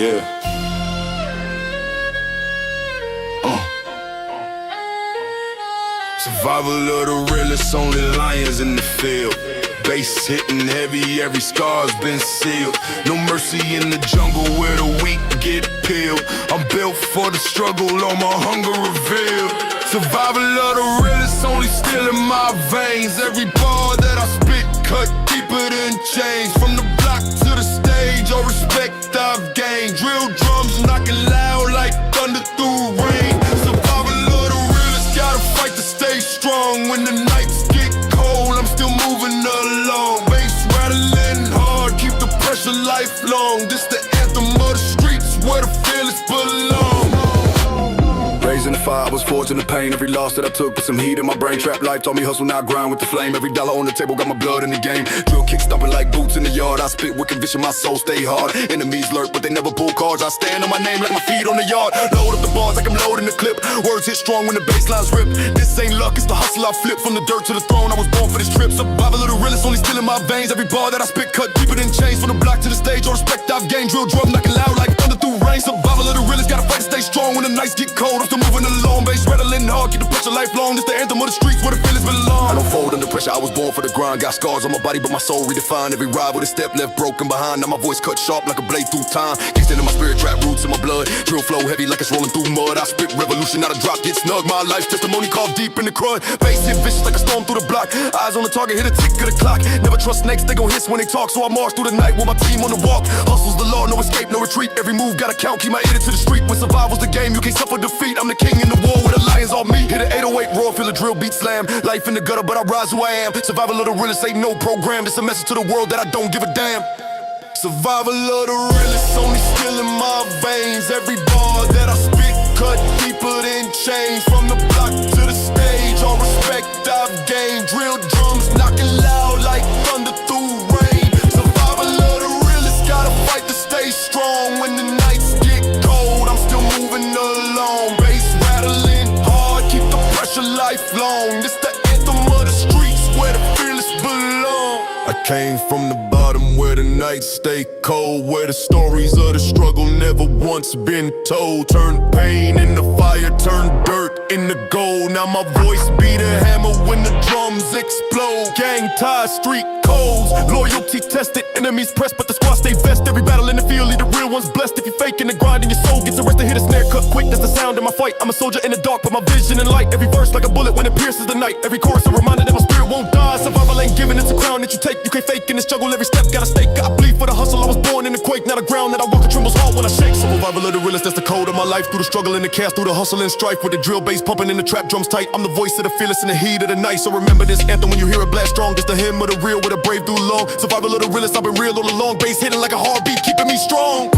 Yeah. Survival of the realest, only lions in the field. Bass hitting heavy, every scar's been sealed. No mercy in the jungle where the weak get peeled. I'm built for the struggle, all my hunger revealed. Survival of the realest, only still in my veins. Every bar that I spit cut deeper than chains. From the block to the stage, all respect I've gained. Drill drums knocking loud like thunder through rain. Survival of the realest, gotta fight to stay strong. When the nights get cold, I'm still moving along. Bass rattling hard, keep the pressure lifelong. This the anthem of the streets, where the fearless belong. Raising the fire, I was forged in the pain. Every loss that I took put some heat in my brain. Trap life taught me hustle, now grind with the flame. Every dollar on the table got my blood in the game. Drill kick stomping like boots in the yard. I spit with conviction, my soul stay hard. Enemies lurk, but they never pull cards. I stand on my name like my feet on the yard. Load up the bars like I'm loading the clip. Words hit strong when the baselines rip. This ain't luck, it's the hustle I flip. From the dirt to the throne, I was born for this trip. Survival of the realest, only still in my veins. Every bar that I spit cut deeper than chains. From the block to the stage, all respect I've gained. Drill drum knocking loud like thunder through rain. Survival of the realest, gotta fight to stay strong. When the nights get cold, I'm still moving along. Bass rattling hard, keep the pressure lifelong. This the anthem of the streets where the feelings belong. I don't fold under pressure, I was born for the grind. Got scars on my body, but my soul redefined. Every ride with a step left broken behind. Now my voice cut sharp like a blade through time. Kicks into my spirit, trap roots in my blood. Drill flow heavy like it's rolling through mud. I spit revolution, not a drop, get snug. My life testimony carved deep in the crud. Bass hit vicious like a storm through the block. Eyes on the target, hit a tick of the clock. Never trust snakes, they gon' hiss when they talk. So I march through the night with my team on the walk. Hustle's the law, no escape, no retreat. Every move gotta count, keep my ear to the street. When survival's the game, you can't suffer defeat. I'm the king in the war where the lions all meet. Hit an 808 roar, feel a drill beat slam. Life in the gutter, but I rise who I am. Survival of the realest, ain't no program. It's a message to the world that I don't give a damn. Survival of the realest, only still in my veins. Every bar that I spit cut deeper than chains. From the block to the stage, all respect I've gained. Drill drums knocking loud like thunder through rain. Survival of the realest, gotta fight to stay strong. When the nights get cold, I'm still moving along. Bass rattling hard, keep the pressure lifelong. This the anthem of the streets where the fearless belong. I came from the bottom where the nights stay cold, where the stories of the struggle never once been told. Turn pain into fire, turn dirt into gold. Now my voice be the hammer when the drums explode. Gang ties, street codes, loyalty tested. Enemies pressed, but the squad stay vest. Every battle in the field, leave the real ones blessed. If you faking the grind and your soul gets arrested, hit a snare cut quick, that's the sound of my fight. I'm a soldier in the dark, but my vision in light. Every verse like a bullet when it pierces the night. Every chorus a reminder that my spirit won't die. Survival ain't giving, it's a crown that you take. You can't fake in the struggle, every step got a stake. I bleed for the hustle, I was born in the quake. Now the ground that I walk, it trembles hard when I shake. Survival of the realest, that's the code of my life. Through the struggle and the chaos, through the hustle and strife. With the drill bass pumping and the trap drums tight. I'm the voice of the fearless in the heat of the night. So remember this anthem when you hear it blast strong. It's the hymn of the real with a brave through long. Survival of the realest, I've been real all along. Bass hitting like a heartbeat, keeping me strong.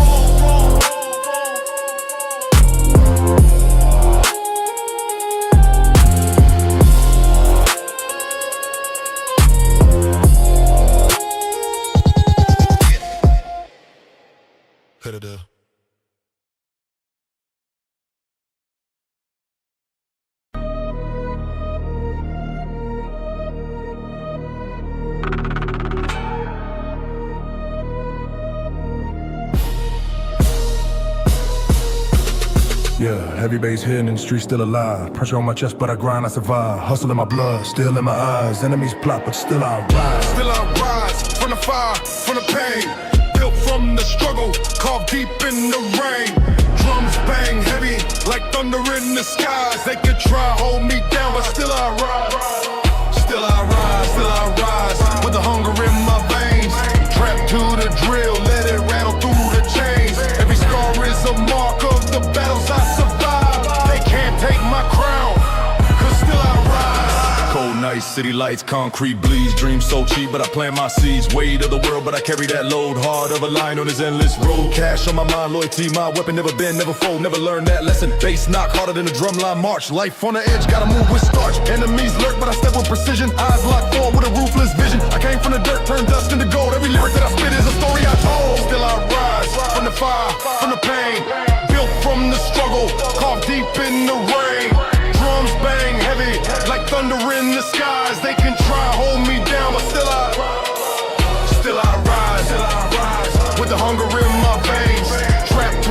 Yeah, heavy bass hitting and the streets still alive. Pressure on my chest, but I grind, I survive. Hustle in my blood, still in my eyes. Enemies plot, but still I rise. Still I rise from the fire, from the pain. Built from the struggle, carved deep in the rain. Drums bang heavy, like thunder in the skies. They could try hold me down, but still I rise. Still I rise, still I rise. With the hunger in my veins. Trapped to the drill, let it rattle through the chains. Every scar is a mark of the battles I survived. They can't take my crown, cause still I rise. Cold nights, city lights, concrete bleeds. Dreams so cheap, but I plant my seeds. Weight of the world, but I carry that load. Hard of a line on this endless road. Cash on my mind, loyalty, my weapon. Never bend, never fold, never learned that lesson. Bass knock harder than a drumline march. Life on the edge, gotta move with starch. Enemies lurk, but I step with precision. Eyes locked forward with a ruthless vision. I came from the dirt, turned dust into gold. Every lyric that I spit is a story I told. Still I rise from the fire, from the pain. Built from the struggle, carved deep in the rain. Drums bang heavy, like thunder in the skies. They can try hold me down, but still I rise. With the hunger in my veins. Trapped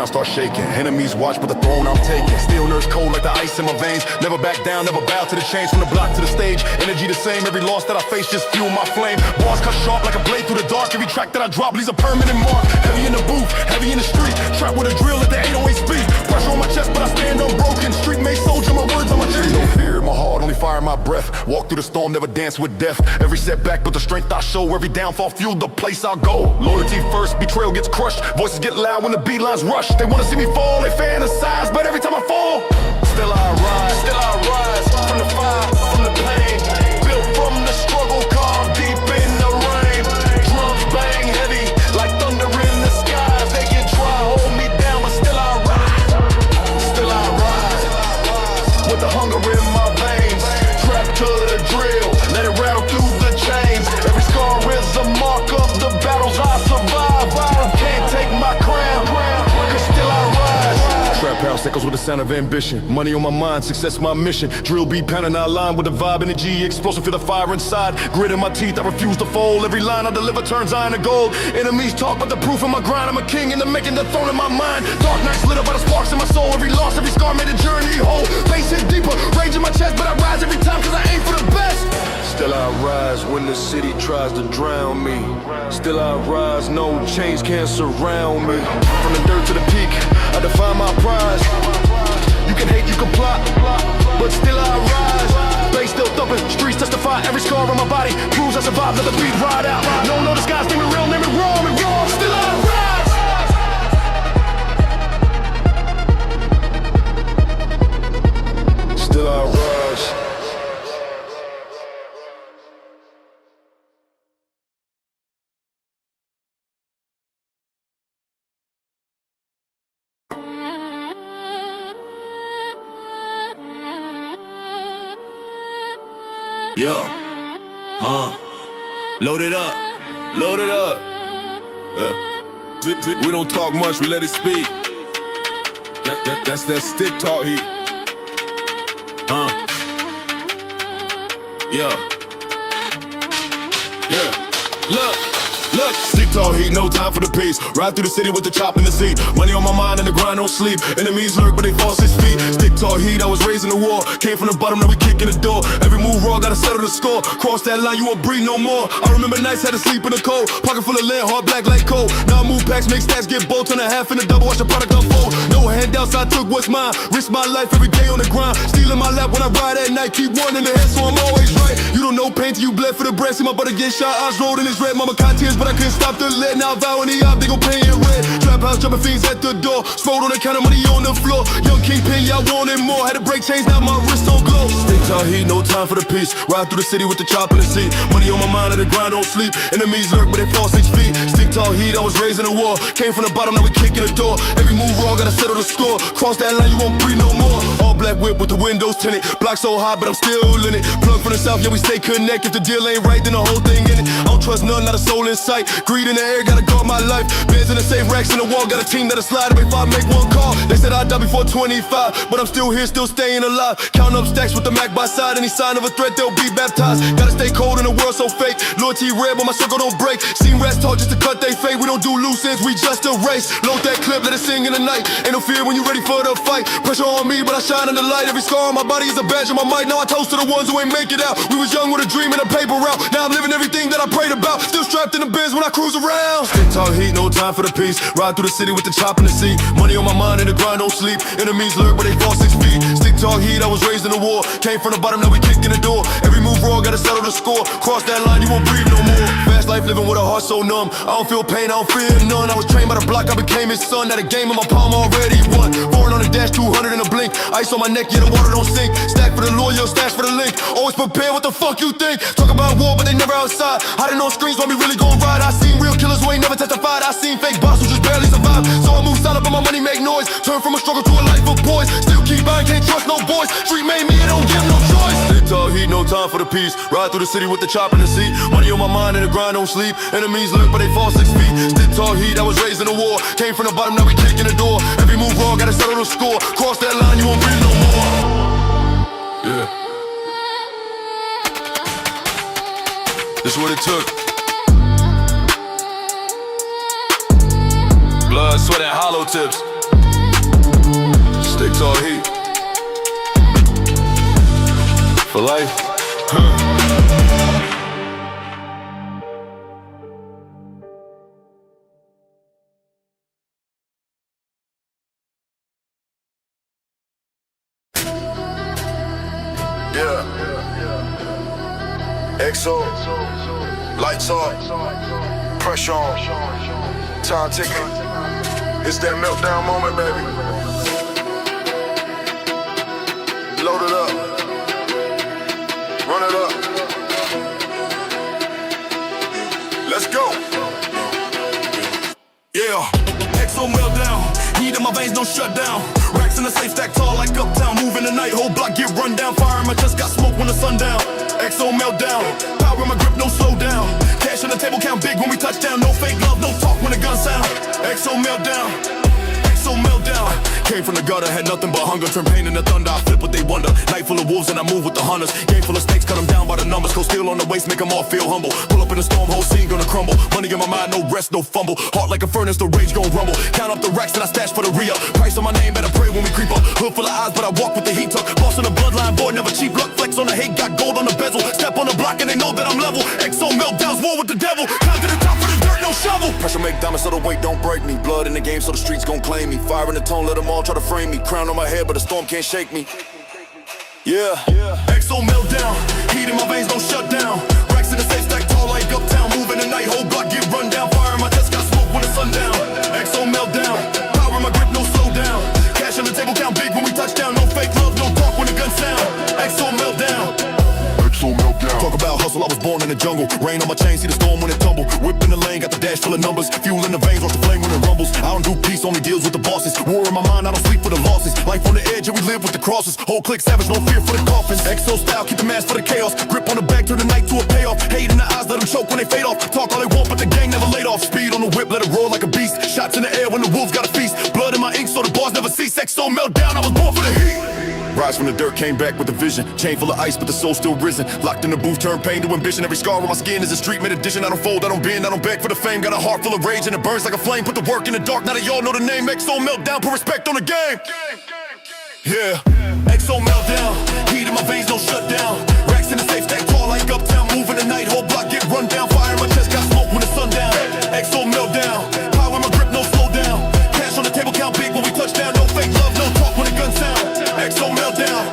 start shaking. Enemies watch, but the throne I'm taking. Still nerves cold like the ice in my veins. Never back down, never bow to the change. From the block to the stage, energy the same. Every loss that I face just fuel my flame. Bars cut sharp like a blade through the dark. Every track that I drop leaves a permanent mark. Heavy in the booth, heavy in the street. Trap with a drill at the 808 speed. Pressure on my chest, but I stand unbroken. Street made soldier, my words on my chest. No fear in my heart, only fire in my breath. Walk through the storm, never dance with death. Every setback, but the strength I show. Every downfall fueled the place I'll go. Loyalty first, betrayal gets crushed. Voices get loud when the beat lines rush. They wanna see me fall, they fantasize, but every time I fall, still I rise from the fire, from the pain. Built from the struggle, carved deep in the rain. Drums bang heavy like thunder in the skies. They can try hold me down, but still I rise. Still I rise with the hunger in my veins. Trapped to the drill, let it rattle through the chains. Every scar is a mark of the battles I survive. Can't take my crown, cause still I rise. Trap house echoes with the sound of ambition. Money on my mind, success my mission. Drill beat pounding, I align with the vibe, energy, explosive, feel the fire inside. Grit in my teeth, I refuse to fold. Every line I deliver turns iron to gold. Enemies talk, but the proof of my grind. I'm a king in the making, the throne in my mind. Dark nights lit up by the sparks in my soul. Every loss, every scar made a journey whole. Bass hit deeper, rage in my chest, but I rise every time cause I aim for the best. Still I rise when the city tries to drown me. Still I rise, no chains can surround me. From the dirt to the peak, I define my prize. You can hate, you can plot, but still I rise. Bass still thumping, streets testify. Every scar on my body proves I survived. Let the beat ride out. No disguise, name it real, name it wrong, and wrong. Still I rise. Still I rise. Yo, load it up, load it up. We don't talk much, we let it speak. That's that stick talk heat. Look, stick tall heat, no time for the peace. Ride through the city with the chop in the seat. Money on my mind and the grind don't sleep. Enemies lurk, but they fall 6 feet. Stick tall heat, I was raised in the war. Came from the bottom, now we kicking the door. Every move raw, gotta settle the score. Cross that line, you won't breathe no more. I remember nights had to sleep in the cold. Pocket full of lead, hard black like coal. Now I move packs, make stats, get bold. Turn a half in the double, watch the product unfold. No handouts, I took what's mine. Risk my life every day on the grind. Stealing my lap when I ride at night. Keep one in the head, so I'm always right. You don't know pain till you bled for the bread. See my brother get shot, eyes rolled in his red. Mama caught tears, but I couldn't stop the lead. Now I vow in the op, they gon' pay in red. Trap house, jumping fiends at the door. Scrolled on the counter, money on the floor. Young kingpin, y'all wanted more. Had to break chains, now my wrist on glow. Stick tall heat, no time for the peace. Ride through the city with the chop in the seat. Money on my mind and the grind don't sleep. Enemies lurk, but they fall 6 feet. Stick tall heat, I was raised in the war. Came from the bottom, now we kicking the door. Every move raw, gotta settle the score. Cross that line, you won't breathe no more. All black whip with the windows tinted. Block so high, but I'm still in it. Plug from the south, yeah, we stay connected. If the deal ain't right, then the whole thing in it. I don't trust none, not a soul in sight. Greed in the air, gotta guard my life. Bands in the safe, racks in the wall. Got a team that'll slide if I make one call. They said I'd die before 25, but I'm still here, still staying alive. Count up stacks with the Mac by side. Any sign of a threat, they'll be baptized. Gotta stay cold in a world so fake. Loyalty rare, but my circle don't break. Seen rats talk just to cut they fate. We don't do loose ends, we just a race. Load that clip, let it sing in the night. Ain't no fear when you ready for the fight. Pressure on me, but I shine in the light. Every scar on my body is a badge on my mic. Now I toast to the ones who ain't make it out. We was young with a dream and a paper route. Now I'm living everything that I prayed about. Still strapped in the biz when I cruise around. Stick tall heat, no time for the peace. Ride through the city with the chop in the seat. Money on my mind and the grind don't sleep. Enemies lurk, but they fall 6 feet. Stick tall heat, I was raised in the war. Came from the bottom, now we kicking the door. Every move raw, gotta settle the score. Cross that line, you won't breathe no more. Fast life living with a heart so numb. I don't feel pain, I don't fear none. I was trained by the block, I became his son. Now the game in my palm already won. Foreign on the dash, 200 in a blink. Ice on my neck, yeah, the water don't sink. Stack for the loyal, stash for the link. Always prepared, what the fuck you think? Talk about war, but they never outside. Hiding on screens, when we really gon' ride. I seen real killers who ain't never testified. I seen fake boss who just barely survive. So I move solid, but my money make noise. Turn from a struggle to a life of poise. Still keep buying, can't trust no boys. Street made me, it don't give no choice. Stick tall heat, no time for the peace. Ride through the city with the chop in the seat. Money on my mind and the grind don't sleep. Enemies lurk, but they fall 6 feet. Stick tall heat, I was raised in the war. Came from the bottom, now we kicking the door. Every move raw, gotta settle the score. Cross that line, you won't breathe no more. Yeah. This what it took. Blood, sweat, and hollow tips. Big tall heat. For life. Yeah. XO, lights on, pressure on, time ticking. It's that meltdown moment, baby. Load it up, run it up. Let's go. Yeah. XO meltdown. Heat in my veins, no shutdown. Racks in the safe, stack tall like uptown. Moving the night, whole block get run down. Fire in my chest, got smoke when the sun down. XO meltdown. Power in my grip, no slow down. Cash on the table, count big when we touch down. No fake love, no talk when the gun sound. XO meltdown. XO meltdown. Came from the gutter, had nothing but hunger. Turn pain into thunder, I flip what they wonder. Night full of wolves and I move with the hunters. Game full of snakes, cut them down by the numbers. Cold steel on the waist, make them all feel humble. Pull up in the storm, whole scene gonna crumble. Money in my mind, no rest, no fumble. Heart like a furnace, the rage gon' rumble. Count up the racks that I stash for the re-up. Price on my name, better pray when we creep up. Hood full of eyes, but I walk with the heat tuck. Boss on the bloodline, boy, never cheap. Luck flex on the hate, got gold on the bezel. Step on the block and they know that I'm level. XO meltdowns, war with the devil. Climb to the top for the dirt, no shovel. Pressure make diamonds so the weight don't break me. Blood in the game so the streets gon' claim me. Fire in the tone, let them all try to frame me. Crown on my head, but the storm can't shake me. Yeah. XO meltdown. Heat in my veins, don't shut down. Racks in the safe, stack tall like uptown. Moving the night, whole block get run down. Fire in my chest, got smoke when the sun down. XO meltdown. Power in my grip, no slow down. Cash on the table, count big when we touch down. No fake love, no talk when the gun sound. XO meltdown. XO meltdown. Talk about hustle, I was born in the jungle. Rain on my chain, see the storm when it tumble. Whip in the lane, got the dash full of numbers. Fuel in the veins, watch the flame when it rumbles. I don't do peace, only deals with the bosses. War in my mind, I don't sleep for the losses. Life on the edge, and we live with the crosses. Whole clique savage, no fear for the coffins. XO style, keep the mask for the chaos. Grip on the back, turn the night to a payoff. Hate in the eyes, let them choke when they fade off. Talk all they want, but the gang never laid off. Speed on the whip, let it roll like a beast. Shots in the air when the wolves got a feast. Blood in my ink, so the bars never cease. XO meltdown, I was born for the heat. Rise from the dirt, came back with a vision. Chain full of ice, but the soul still risen. Locked in the booth, turned pain to ambition. Every scar on my skin is a street made addition. I don't fold, I don't bend, I don't beg for the fame. Got a heart full of rage and it burns like a flame. Put the work in the dark, now that y'all know the name. XO meltdown, put respect on the game. Yeah. XO meltdown. Heat in my veins, no shutdown. Racks in the safe, stack tall like uptown. Moving the night, whole block get run down. Fire in my chest, got smoke when the sun down. XO meltdown. Power in my grip, no slow down. Cash on the table, count big when we touch down. No fake love, no talk when the gun sound. XO meltdown.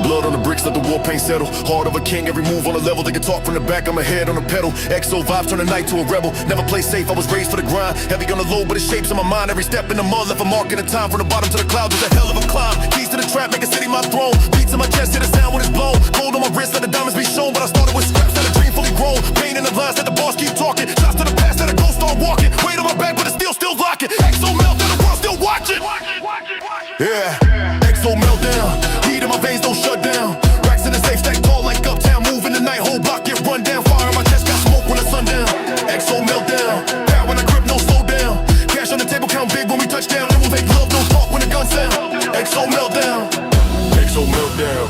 Blood on the bricks, let the war paint settle. Heart of a king, every move on a level. They can talk from the back, I'm ahead on the pedal. XO vibes turn the night to a rebel. Never play safe, I was raised for the grind. Heavy on the load, but it shapes in my mind. Every step in the mud left a mark in the time. From the bottom to the clouds was a hell of a climb. Keys to the trap, make a city my throne. Beats in my chest, hear the sound when it's blown. Gold on my wrist, let the diamonds be shown. But I started with scraps, had a dream fully grown. Pain in the lines, let the boss keep talking. Shots to the past, let a ghost start walking. Weight on my back, but it's still locking. XO meltdown, the world still watching. Yeah. XO meltdown. Heat in my veins, don't shut down. In the safe, stack tall like uptown. Moving the night, whole block get run down. Fire in my chest, got smoke when the sun down. XO meltdown. Power when I grip, no slow down. Cash on the table, count big when we touch down. It will make love, no talk when the gun sound. XO meltdown. XO meltdown.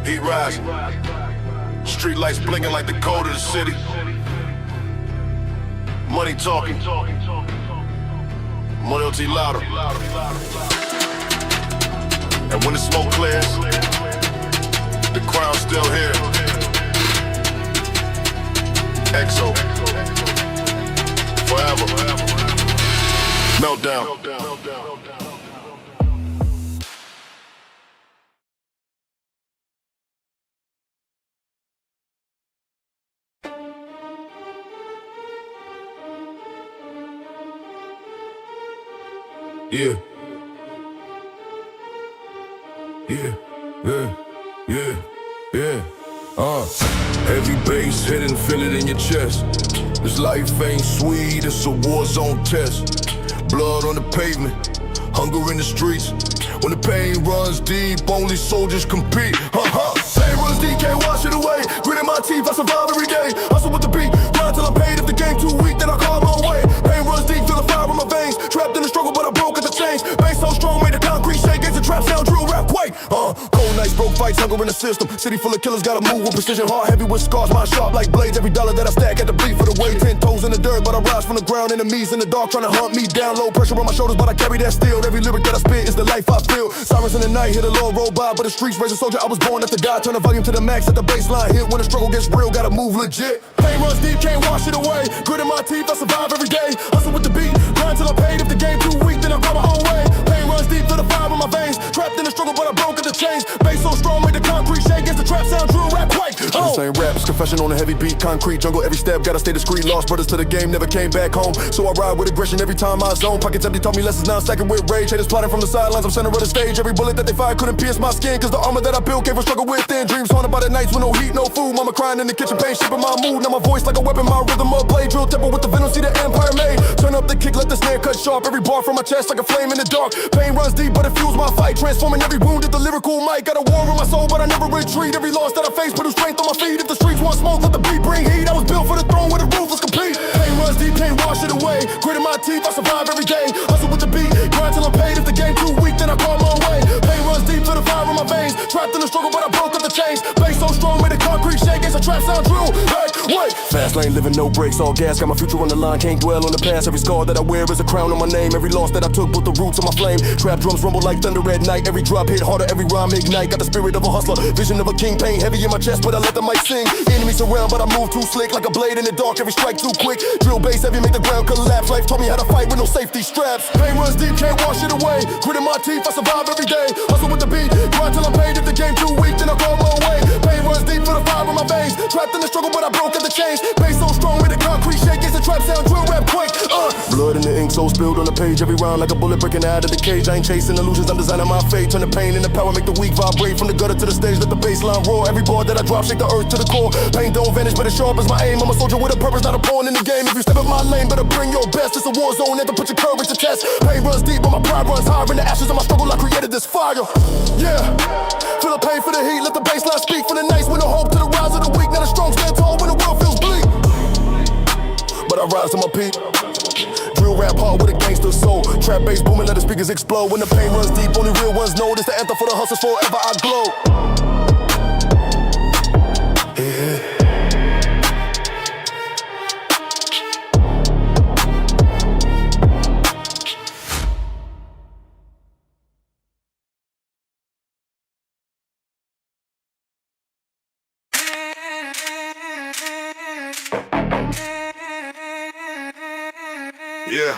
Heat rising. Street lights blinking like the code of the city. Money talking. Loyalty louder. And when the smoke clears, the crown's still here. XO. Forever. Meltdown. Yeah. Yeah, yeah, yeah, yeah. Heavy bass hitting, feel it in your chest. This life ain't sweet, it's a war zone test. Blood on the pavement, hunger in the streets. When the pain runs deep, only soldiers compete. Pain runs deep, can't wash it away. Gritting my teeth, I survive every day. Hustle with the beat, grind till I'm paid. If the game too weak, then I call my way. Pain runs deep, feel the fire in my veins. Trapped in the struggle, but I broke at the chains. Bass so strong, made the concrete shake. It's a trap sound, drill rap quake. Cold nights broke fights, hunger in the system. City full of killers, gotta move with precision. Hard, heavy with scars, mind sharp like blades. Every dollar that I stack at the bleed for the weight. 10 toes in the dirt, but I rise from the ground. Enemies in the dark trying to hunt me down. Low pressure on my shoulders, but I carry that steel. Every lyric that I spit is the life I feel. Sirens in the night, hit a low roll by, but the streets raise a soldier. I was born to die. Turn the volume to the max at the baseline. Hit when the struggle gets real, gotta move legit. Pain runs deep, can't wash it away. Grit in my teeth, I survive every day. Hustle with the beat, grind till I'm paid. If the game too weak, then I grab my own way. Pain runs deep to the fire in my veins. Trapped in the struggle, but I broke at the chains. Bass so strong, made the concrete shake. Against the trap sound, drill rap quake. I'm just saying raps, confession on a heavy beat. Concrete jungle, every step, gotta stay discreet. Lost brothers to the game, never came back home. So I ride with aggression every time I zone. Pockets empty, taught me lessons, now I'm stacking with rage. Haters plotting from the sidelines, I'm center of the stage. Every bullet that they fired couldn't pierce my skin. Cause the armor that I built came from struggle within. Dreams haunted by the nights with no heat, no food. Mama crying in the kitchen, pain shaping my mood. Now my voice like a weapon, my rhythm a blade. Drill temple with the venom, see the empire made. Turn up the kick, let the snare cut sharp. Every bar from my chest like a flame in the dark. Pain runs deep, but it fuels my fight. Transforming every wound into lyrical might. Got a war in my soul, but I never retreat. Every loss that I face, put a strength on my feet. If the streets want smoke, let the beat bring heat. I was built for the throne where the ruthless compete. Pain runs deep, can't wash it away. Grit in my teeth, I survive every day. Hustle with the beat, grind till I'm paid. If the game too weak, then I call my own way. Pain runs deep to the fire in my veins. Trapped in the struggle, but I broke up the chains. Bass so strong, made the concrete shake. It's a trap sound drill. Hey, wait. Fast lane, living no breaks, all gas. Got my future on the line, can't dwell on the past. Every scar that I wear is a crown on my name. Every loss that I took put the roots of my flame. Trap drums rumble like thunder at night. Every drop hit harder, every rhyme ignite. Got the spirit of a hustler, vision of a king. Pain heavy in my chest, but I let the mic sing. Enemies around, but I move too slick. Like a blade in the dark, every strike too quick. Drill bass heavy, make the ground collapse. Life taught me how to fight with no safety straps. Pain runs deep, can't wash it away. Grit in my teeth, I survive every day. Hustle with the beat, grind till I'm paid. If the game too weak, then I call my own way. Pain runs deep to the fire in my veins. Trapped in the struggle, but I broke at the chains. Bass so strong, with the concrete shake. It's a trap sound, drill rap quake. Blood in the ink, so spilled on the page. Every round like a bullet breaking out of the cage. I ain't chasing illusions, I'm designing my fate. Turn the pain into power, make the weak vibrate. From the gutter to the stage, let the baseline roar. Every bar that I drop, shake the earth to the core. Pain don't vanish, but it's sharp as my aim. I'm a soldier with a purpose, not a pawn in the game. If you step up my lane, better bring your best. It's a war zone, never put your courage to test. Pain runs deep, but my pride runs higher. In the ashes of my struggle, I created this fire. Yeah, feel the pain for the heat, let the baseline speak. For the nights with no hope to the rise of the weak. Now the strong stand tall when the world feels bleak. But I rise to my peak. Drill rap hard with a gangster soul. Trap bass booming, let the speakers explode. When the pain runs deep, only real ones know. This the anthem for the hustlers, forever I glow. Yeah. Yeah.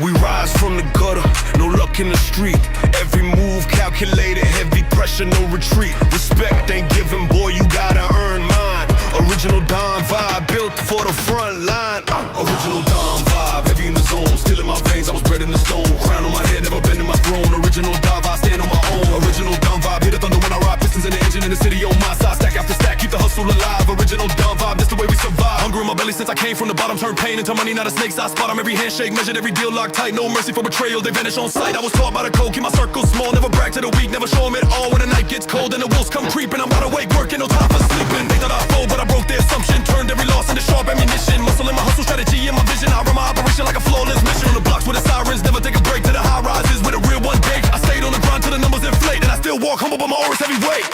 We rise from the gutter, no luck in the street. Every move calculated, heavy pressure, no retreat. Respect ain't given, boy, you gotta earn mine. Original Don vibe, built for the front line. Original Don vibe, heavy in the zone. Still in my veins, I was bred in the stone. Crown on my head, never been in my throne. Original Don vibe, stand on my own. Original Don vibe, hit the thunder when I ride. Pistons in the engine in the city on my side. Stack after stack, keep the hustle alive. Original Don vibe, that's the way we survive. Hunger in my belly since I came from the bottom. Turn pain into money, not a snake's eye spot. I'm every handshake, measured every deal locked tight. No mercy for betrayal, they vanish on sight. I was taught by the code, keep my circle small. Never brag to the weak, never show them it all. When the night gets cold and the wolves come creeping, I'm wide awake, working, no time for sleeping. They thought I fold, but I broke their assumption. Turned every loss into sharp ammunition. Muscle in my hustle, strategy in my vision. I run my operation like a flawless mission. On the blocks with the sirens, never take a break to the high rises. With a real one day, I stayed on the grind till the numbers inflate. And I still walk humble, but my aura's heavyweight.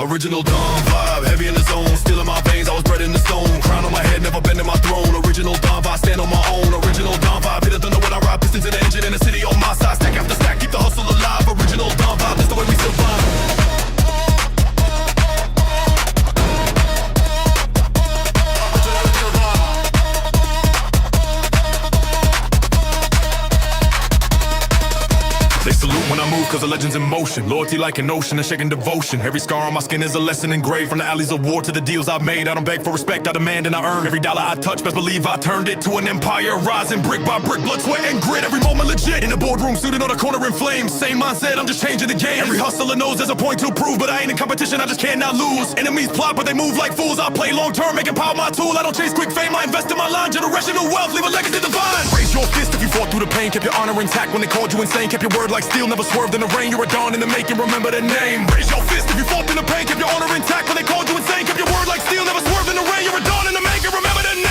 Original Don vibe, heavy in the zone. Still in my veins, I was bred in the stone. Crown on my head, never been in my throne. Original Don vibe, stand on my own. Original Don vibe, hit the thunder when I ride. Pistons in the engine in the city on my side. Stack after stack, keep the hustle alive. Original Don vibe, that's the way we survive. They salute when I move cause the legend's in motion. Loyalty like an ocean and shaking devotion. Every scar on my skin is a lesson engraved. From the alleys of war to the deals I've made. I don't beg for respect, I demand and I earn. Every dollar I touch, best believe I turned it to an empire. Rising brick by brick, blood, sweat and grit. Every moment legit. In the boardroom, suited on the corner in flames. Same mindset, I'm just changing the game. Every hustler knows there's a point to prove. But I ain't in competition, I just cannot lose. Enemies plot, but they move like fools. I play long term, making power my tool. I don't chase quick fame, I invest in my line. Generational wealth, leave a legacy divine. Raise your fist if you fought through the pain. Kept your honor intact when they called you insane. Kept your word like steel, never swerved in the rain. You're a dawn in the making, remember the name. Raise your fist if you fought through the pain. Kept your honor intact when they called you insane. Kept your word like steel, never swerved in the rain. You're a dawn in the making, remember the name.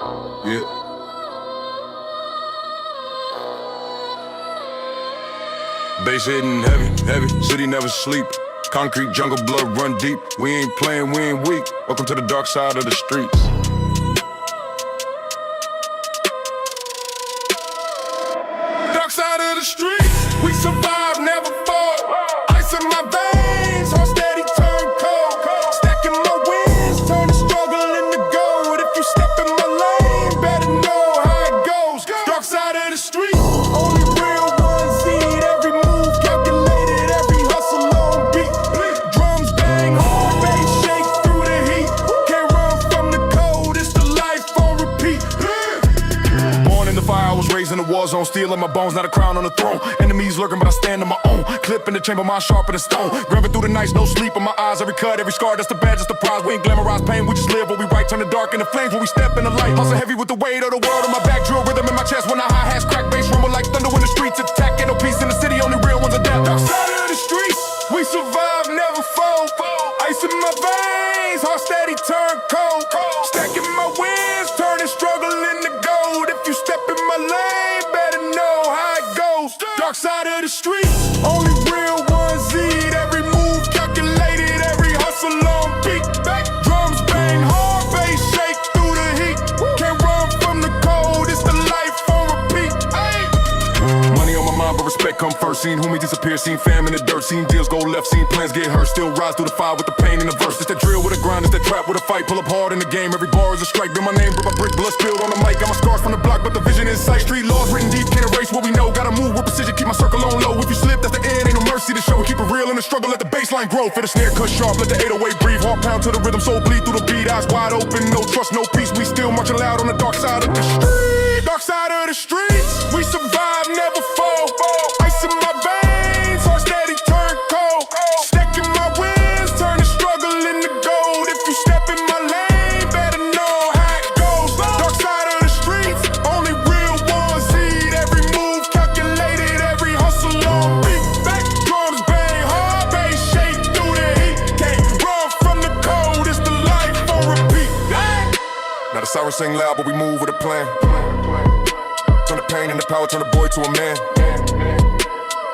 Yeah. Bass hitting heavy, heavy, city never sleep. Concrete jungle blood run deep. We ain't playing, we ain't weak. Welcome to the dark side of the streets. Dark side of the streets, we survive, never fall. Ice in my veins, heart steady turn cold. Stacking my wins, turn the struggle into gold. If you step in my lane, better know how it goes. Dark side of the streets, only real ones see it. Every move calculated, every hustle on beat. Drums bang hard, bass shake through the heat. Can't run from the cold, it's the life on repeat. Born in the fire, I was raised in the war zone. Steel in my bones, not a crown on the throne. Enemies lurking, but I stand on my own. Clip in the chamber, mind sharper than stone. Grabbing through the nights, no sleep in my eyes. Every cut, every scar, that's the badge, that's the prize. We ain't glamorize pain, we just live what we write. Turn the dark into flames when we step in the light. Hustle heavy with the weight of the world on my back. Drill rhythm in my chest when the hi-hats crack. Bass rumble like thunder when the streets attack. Ain't no peace in the city, only real ones adapt. Dark side of the streets, we survive, never fall. Ice in my veins, heart steady turn cold. Stacking my wins, turning struggle into gold. If you step in my lane, better know how it goes. Dark side of the streets, only real ones eat. Every move calculated, every hustle on beat. Drums bang hard, bass shake through the heat. Can't run from the cold, it's the life on repeat. Money on my mind, but respect come first. Seen homie disappear, seen fam in the dirt. Seen deals go left, seen plans get hurt. Still rise through the fire with the pain in the verse. It's that drill with a grind, it's that trap with a fight. Pull up hard in the game, every bar is a strike. Been my name, but my brick blood spilled on the mic. Got my scars from the block, but the vision in sight. Street laws written deep, can't erase what we know. Gotta move with precision, keep my circle on low. If you slip, that's the end, ain't no mercy to show. Keep it real in the struggle, let the baseline grow. For the snare cut sharp, let the 808 breathe. Heart pound to the rhythm, soul bleed through the beat. Eyes wide open, no trust, no peace. We still marching loud on the dark side of the street. Dark side of the streets, we survive, never fall. Ice in my veins, heart steady turn cold. Stacking my wins, turn the struggle into gold. If you step in my lane, better know how it goes. Dark side of the streets, only real ones eat. Every move calculated, every hustle on beat. Drums bang hard, bass shake through the heat. Can't run from the cold, it's the life on repeat. Now the sirens sing loud, but we move with a plan. Turn the pain and the power, turn the boy to a man.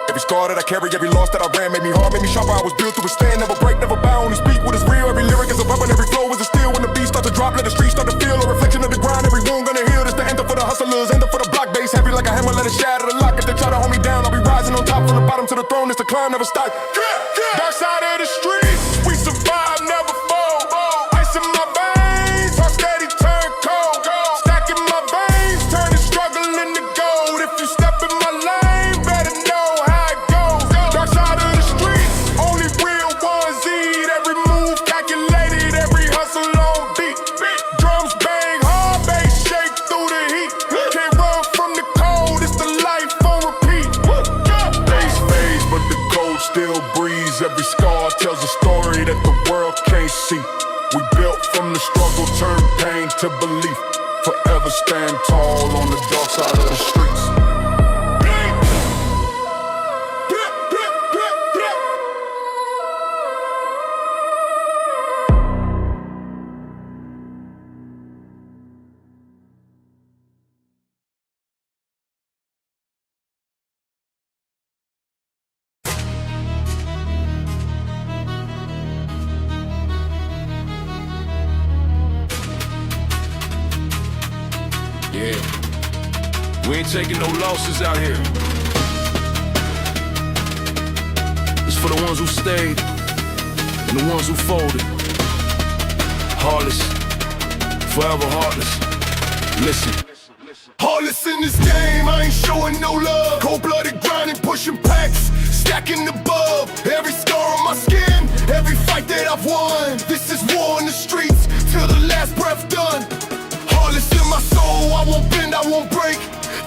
Every scar that I carry, every loss that I ran, made me hard, made me sharper. I was built to withstand, never break, never bow. Only speak what is real. Every lyric is a weapon, every flow is a steel. When the beat start to drop, let the streets start to feel a reflection of the grind. Every wound gonna heal. This the anthem for the hustlers, anthem for the block. Bass heavy like a hammer, let it shatter the lock. If they try to hold me down, I'll be rising on top. From the bottom to the throne, it's the climb, never stop. Dark side of the streets, we survive, never fall. Ice in my veins, heart steady turn cold. Stacking my veins, turn the struggle into gold. If you step in my lane, better know how it goes. Dark side of the streets, only real ones eat. Every move calculated, every hustle on beat. Drums bang hard, bass shake through the heat. Can't run from the cold, it's the life on repeat. Days phase, but the cold still breeze. Every scar tells a story that the world can't see. We built from the struggle, turn pain to belief. Forever stand tall on the dark side of the streets. Yeah, we ain't taking no losses out here. It's for the ones who stayed and the ones who folded. Heartless, forever heartless. Listen. Heartless in this game, I ain't showing no love. Cold-blooded grinding, pushing packs, stacking the bub. Every scar on my skin, every fight that I've won. This is war in the streets, till the last breath done. Heartless in my soul, I won't bend, I won't break.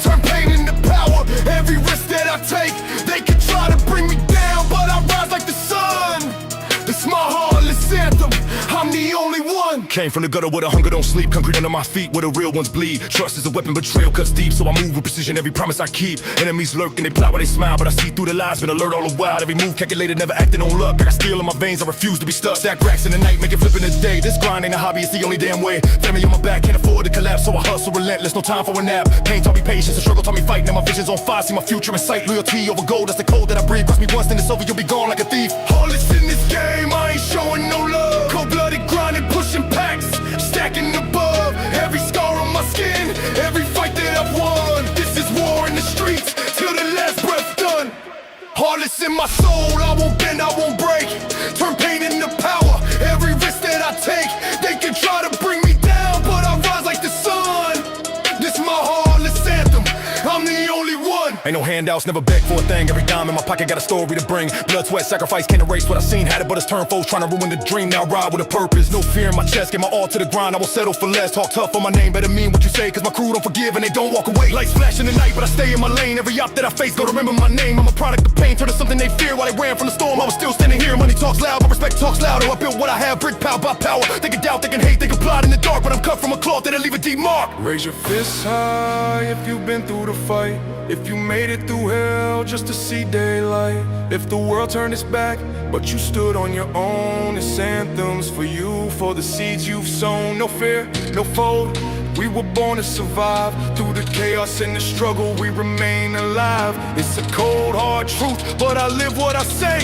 Turn pain into power, every risk that I take. They can try to bring me down, but I rise like the sun. It's my heartless anthem, I'm the only one. Came from the gutter where the hunger don't sleep. Concrete under my feet where the real ones bleed. Trust is a weapon, betrayal cuts deep. So I move with precision, every promise I keep. Enemies lurk and they plot while they smile, but I see through the lies, been alert all the while. Every move calculated, never acting on luck. I got steel in my veins, I refuse to be stuck. Stack racks in the night, make it flip in the day. This grind ain't a hobby, it's the only damn way. Family on my back, can't afford to collapse, so I hustle relentless, no time for a nap. Pain taught me patience, the struggle taught me fight. Now my vision's on fire, see my future in sight. Loyalty over gold, that's the code that I breathe. Cross me once, then it's over, you'll be gone like a thief. Heartless in this game, I ain't showing no love. Cold-blooded grinding, pushing packs, stacking above. Every scar on my skin, every fight that I've won. This is war in the streets, till the last breath done. Heartless in my soul, I won't bend, I won't break. Turn pain into power, every risk that I take. They can try to bring me down, but I rise like the sun. This my heartless anthem, I'm the only one. Ain't no handouts, never beg for a thing. Every dime in my pocket got a story to bring. Blood, sweat, sacrifice, can't erase what I seen. Had it but it's turned foes trying to ruin the dream. Now I ride with a purpose, no fear in my chest. Get my all to the grind, I won't settle for less. Talk tough on my name, better mean what you say. Cause my crew don't forgive and they don't walk away. Lights flash in the night, but I stay in my lane. Every op that I face, go remember my name. I'm a product of pain, turn to something they fear. While they ran from the storm, I was still standing here. Money talks loud, but respect talks louder. I built what I have, brick power by power. They can doubt, they can hate, they can plot in the dark, but I'm cut from a cloth that'll leave a deep mark. Raise your fists high if you've been through the fight. If you made it through hell just to see daylight. If the world turned its back, but you stood on your own. This anthem's for you, for the seeds you've sown. No fear, no fold, we were born to survive. Through the chaos and the struggle, we remain alive. It's a cold, hard truth, but I live what I say.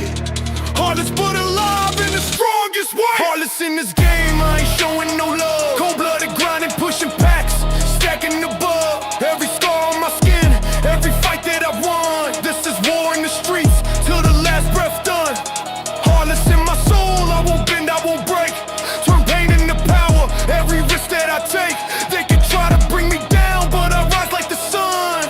Heartless but alive in the strongest way. Heartless in this game, I ain't showing no love. Cold-blooded grinding, pushing packs, stacking above. Every scar on my skin, every fight that I've won. This is war in the streets, till the last breath done. Heartless in my soul, I won't bend, I won't break. Turn pain into power, every risk that I take. They can try to bring me down, but I rise like the sun.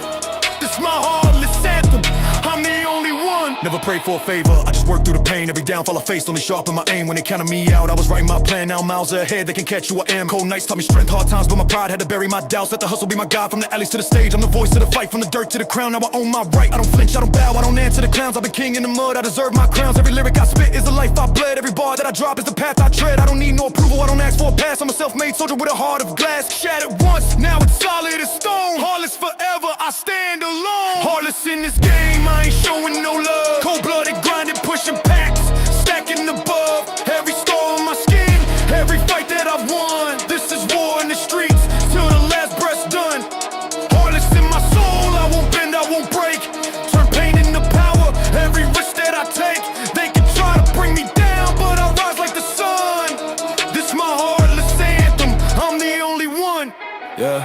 This my heartless anthem, I'm the only one. Never prayed for a favor, I just worked through the pain. Every downfall I faced only sharpened my aim. When they counted me out, I was writing my plan. Now miles ahead, they can catch who I am. Cold nights taught me strength, hard times, but my pride had to bury my doubts. Let the hustle be my guide, from the alleys to the stage. I'm the voice of the fight, from the dirt to the crown. Now I own my right, I don't flinch, I don't bow, I don't answer the clowns. I've been king in the mud, I deserve my crowns. Every lyric I spit is the life I bled. Every bar that I drop is the path I tread. I don't need no approval, I don't ask for a pass. I'm a self-made soldier with a heart of glass. Shattered once, now it's solid as stone. Heartless forever, I stand alone. Heartless in this game, I ain't showing no love. Cold-blooded grinding, pushing packs, stacking above. Every scar on my skin, every fight that I've won. This is war in the streets, till the last breath's done. Heartless in my soul, I won't bend, I won't break. Turn pain into power, every risk that I take. They can try to bring me down, but I rise like the sun. This my heartless anthem, I'm the only one. Yeah,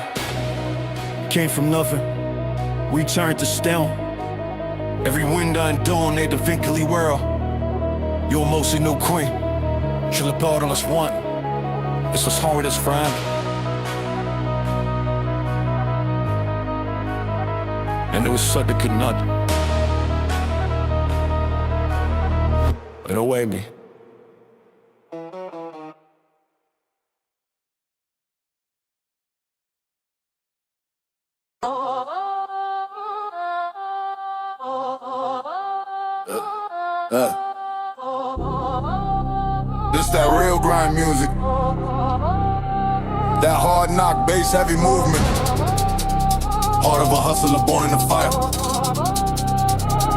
came from nothing, we turned to stone. Every wind I endure, they the vinkly world. You're mostly no queen, she'll applaud on us one. It's as hard as frying. And there was such that could not. But away me. This that real grind music. That hard knock, bass, heavy movement. Heart of a hustler born in the fire.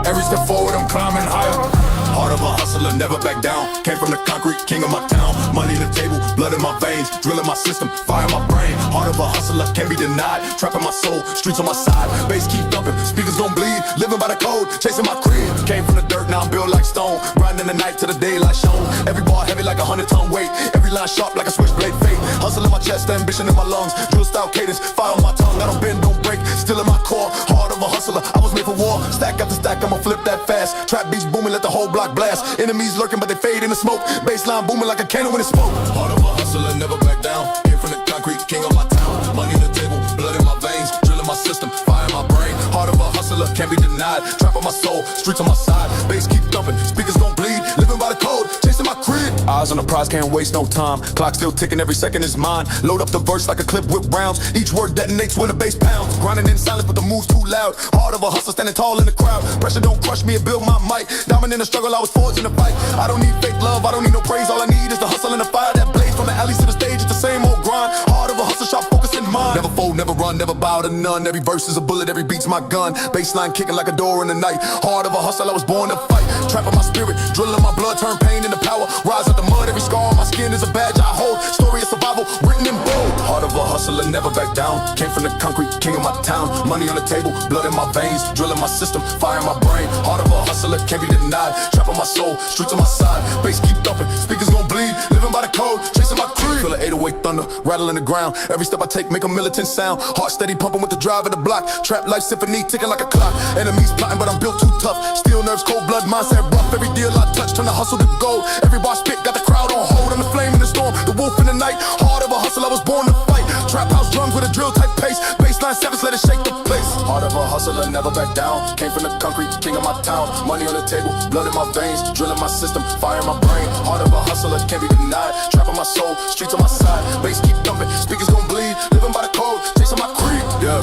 Every step forward, I'm climbing higher. Heart of a hustler, never back down. Came from the concrete, king of my town. Money in the table, blood in my veins. Drilling my system, fire in my brain. Heart of a hustler, can't be denied. Trapping my soul, streets on my side. Bass keep thumping, speakers gon' bleed. Living by the code, chasing my crib. Came from the dirt, now I'm built like stone. Grinding the night till the daylight shone. Every bar heavy like 100-ton weight. Every line sharp like a switchblade fate. Hustle in my chest, ambition in my lungs. Drill style cadence, fire on my tongue. I don't bend, don't break, still in my core. Heart of a hustler, I was made for war. Stack after stack, I'ma flip that fast. Trap beats booming, let the whole block blast. Enemies lurking, but they fade in the smoke. Baseline booming like a cannon when it's smoke. Heart of a hustler, never back down. Came from the concrete, king of my town. Money in the table, blood in my veins. Drilling my system, fire in my brain. Heart of a hustler, can't be denied. Trap on my soul, streets on my side. Bass keep thumping, speakers gon' bleed. Living by the code, chasing my crib. Eyes on the prize, can't waste no time. Clock still ticking, every second is mine. Load up the verse like a clip with rounds. Each word detonates when the bass pounds. Grinding in silence, but the move's too loud. Heart of a hustler, standing tall in the crowd. Pressure don't crush me, it build my might. Diamond in the struggle, I was forged in the fight. I don't need fake love, I don't need no praise. All I need is the hustle and the fire that blaze from the alleys to the stage, it's the same old grind. Heart of a hustle, sharp focus in mind. Never fold, never run, never bow to none. Every verse is a bullet, every beat's my gun. Baseline kicking like a door in the night. Heart of a hustle, I was born to fight. Trap in my spirit, drill in my blood, turn pain into power. Rise out the mud, every scar on my skin is a badge I hold. Story of survival, written in bold. Heart of a hustler, never back down. Came from the concrete, king of my town. Money on the table, blood in my veins. Drill in my system, fire in my brain. Heart of a hustler, can't be denied. Trap on my soul, streets on my side. Bass keep thumping, speakers gon' bleed. Living by the code, chasing my creed. Feel the 808 thunder, rattling the ground. Every step I take make a militant sound. Heart steady pumping with the drive of the block. Trap life symphony ticking like a clock. Enemies plotting but I'm built too tough. Steel nerves, cold blood, mindset rough. Every deal I touch turn the hustle to gold. Every bar spit got the crowd on hold. I'm the flame in the storm, the wolf in the night. Heart of a hustle, I was born to fight. Trap house drums with a drill type pace. Baseline sevens, let it shake the place. Heart of a hustler, never back down. Came from the concrete, king of my town. Money on the table, blood in my veins. Drill in my system, fire in my brain. Heart of a hustler, can't be denied. Trap on my soul, streets on my side. Bass keep thumping, speakers gon' bleed. Living by the code, chasing my creed. Yeah.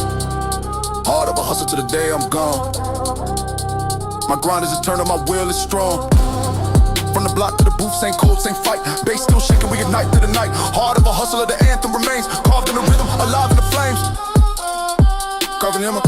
Heart of a hustle to the day I'm gone. My grind is eternal, my will is strong. From the block to the booth, same cold, same fight. Bass still shaking, we ignite to the night. Heart of a hustler, the anthem remains. Carved in the rhythm, alive in the flames. Carving him.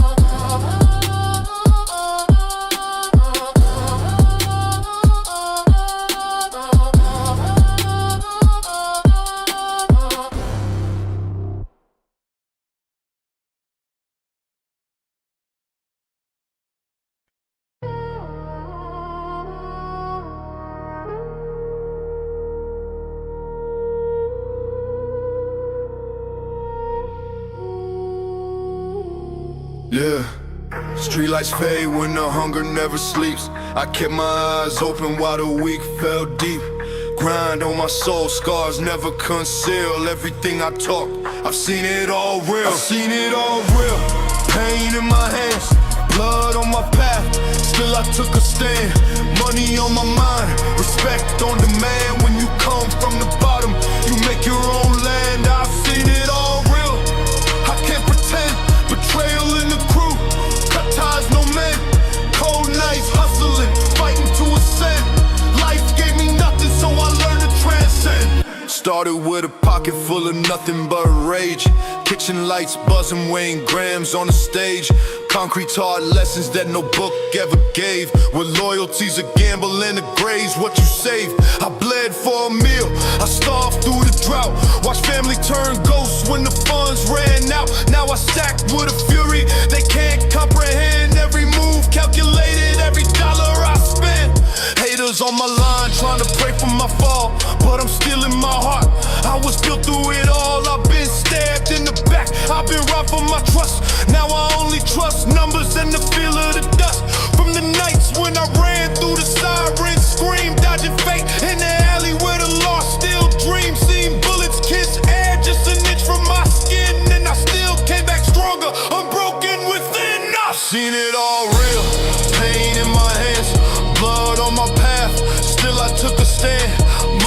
Yeah. Street lights fade when the hunger never sleeps. I kept my eyes open while the weak fell deep. Grind on my soul, scars never conceal everything I talk. I've seen it all real. I've seen it all real. Pain in my hands, blood on my path. Still I took a stand. Money on my mind, respect on demand. When you come from the bottom, you make your own land. I've seen it all real. I can't pretend. Betrayal in the crew, cut ties, no men. Cold nights, hustling, fighting to ascend. Life gave me nothing, so I learned to transcend. Started with a pocket full of nothing but rage. Kitchen lights buzzing, weighing grams on the stage. Concrete taught lessons that no book ever gave. Where loyalty's a gamble and a grave's what you save. I bled for a meal, I starved through the drought. Watched family turn ghosts when the funds ran out. Now I stack with a fury they can't comprehend. Every move calculated, every dollar I spend. Haters on my line trying to pray for my fall, but I'm still in my heart. I was built through it all. I've been stabbed in the back, I've been robbed for my trust. Now I only trust numbers and the feel of the dust. From the nights when I ran through the sirens, screamed, dodging fate in the alley where the lost still dream. Seen bullets kiss air just an inch from my skin, and I still came back stronger, unbroken within. I've seen it all real. Pain in my hands, blood on my path. Still I took a stand.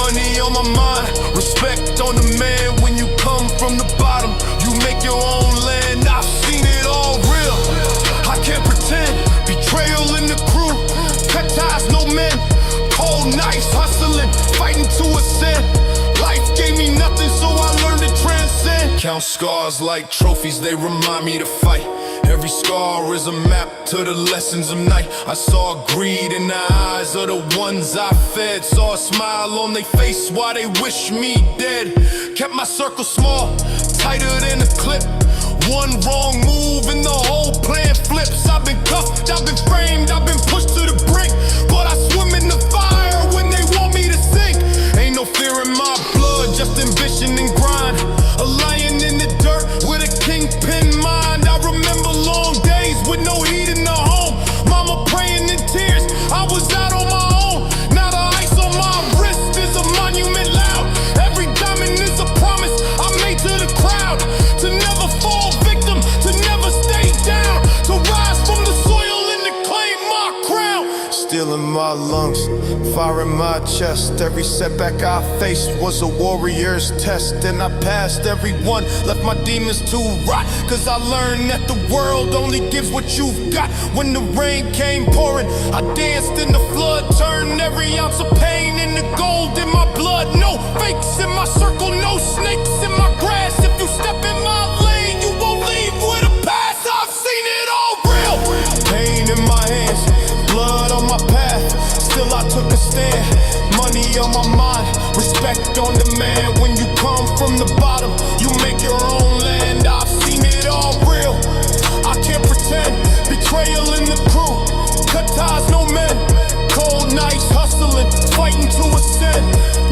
Money on my mind, respect on the man. When you come from the bottom, you make your own land. I've seen it all real. I can't pretend. Betrayal in the crew, cut ties, no men. Cold nights, hustling, fighting to ascend. Life gave me nothing, so I learned to transcend. Count scars like trophies, they remind me to fight. Every scar is a map to the lessons of night. I saw greed in the eyes of the ones I fed. Saw a smile on their face while they wish me dead. Kept my circle small, tighter than a clip. One wrong move and the whole plan flips. I've been cuffed, I've been framed, I've been pushed to the brink. But I swim in the fire when they want me to sink. Ain't no fear in my blood, just ambition and grind. A lion in the dirt with a kingpin mind. I remember long days with no heat in the home. Mama praying in tears, I was out on my own. Now the ice on my wrist is a monument loud. Every diamond is a promise I made to the crowd. To never fall victim, to never stay down. To rise from the soil and to claim my crown. Still in my lungs, fire in my chest. Every setback I faced was a warrior's test. And I passed every one, left my demons to rot. Cause I learned that the world only gives what you've got. When the rain came pouring, I danced in the flood. Turned every ounce of pain into gold in my blood. No fakes in my circle, no respect on demand when you come from the bottom. You make your own land, I've seen it all real. I can't pretend, betrayal in the crew. Cut ties, no men. Cold nights, hustling, fighting to ascend.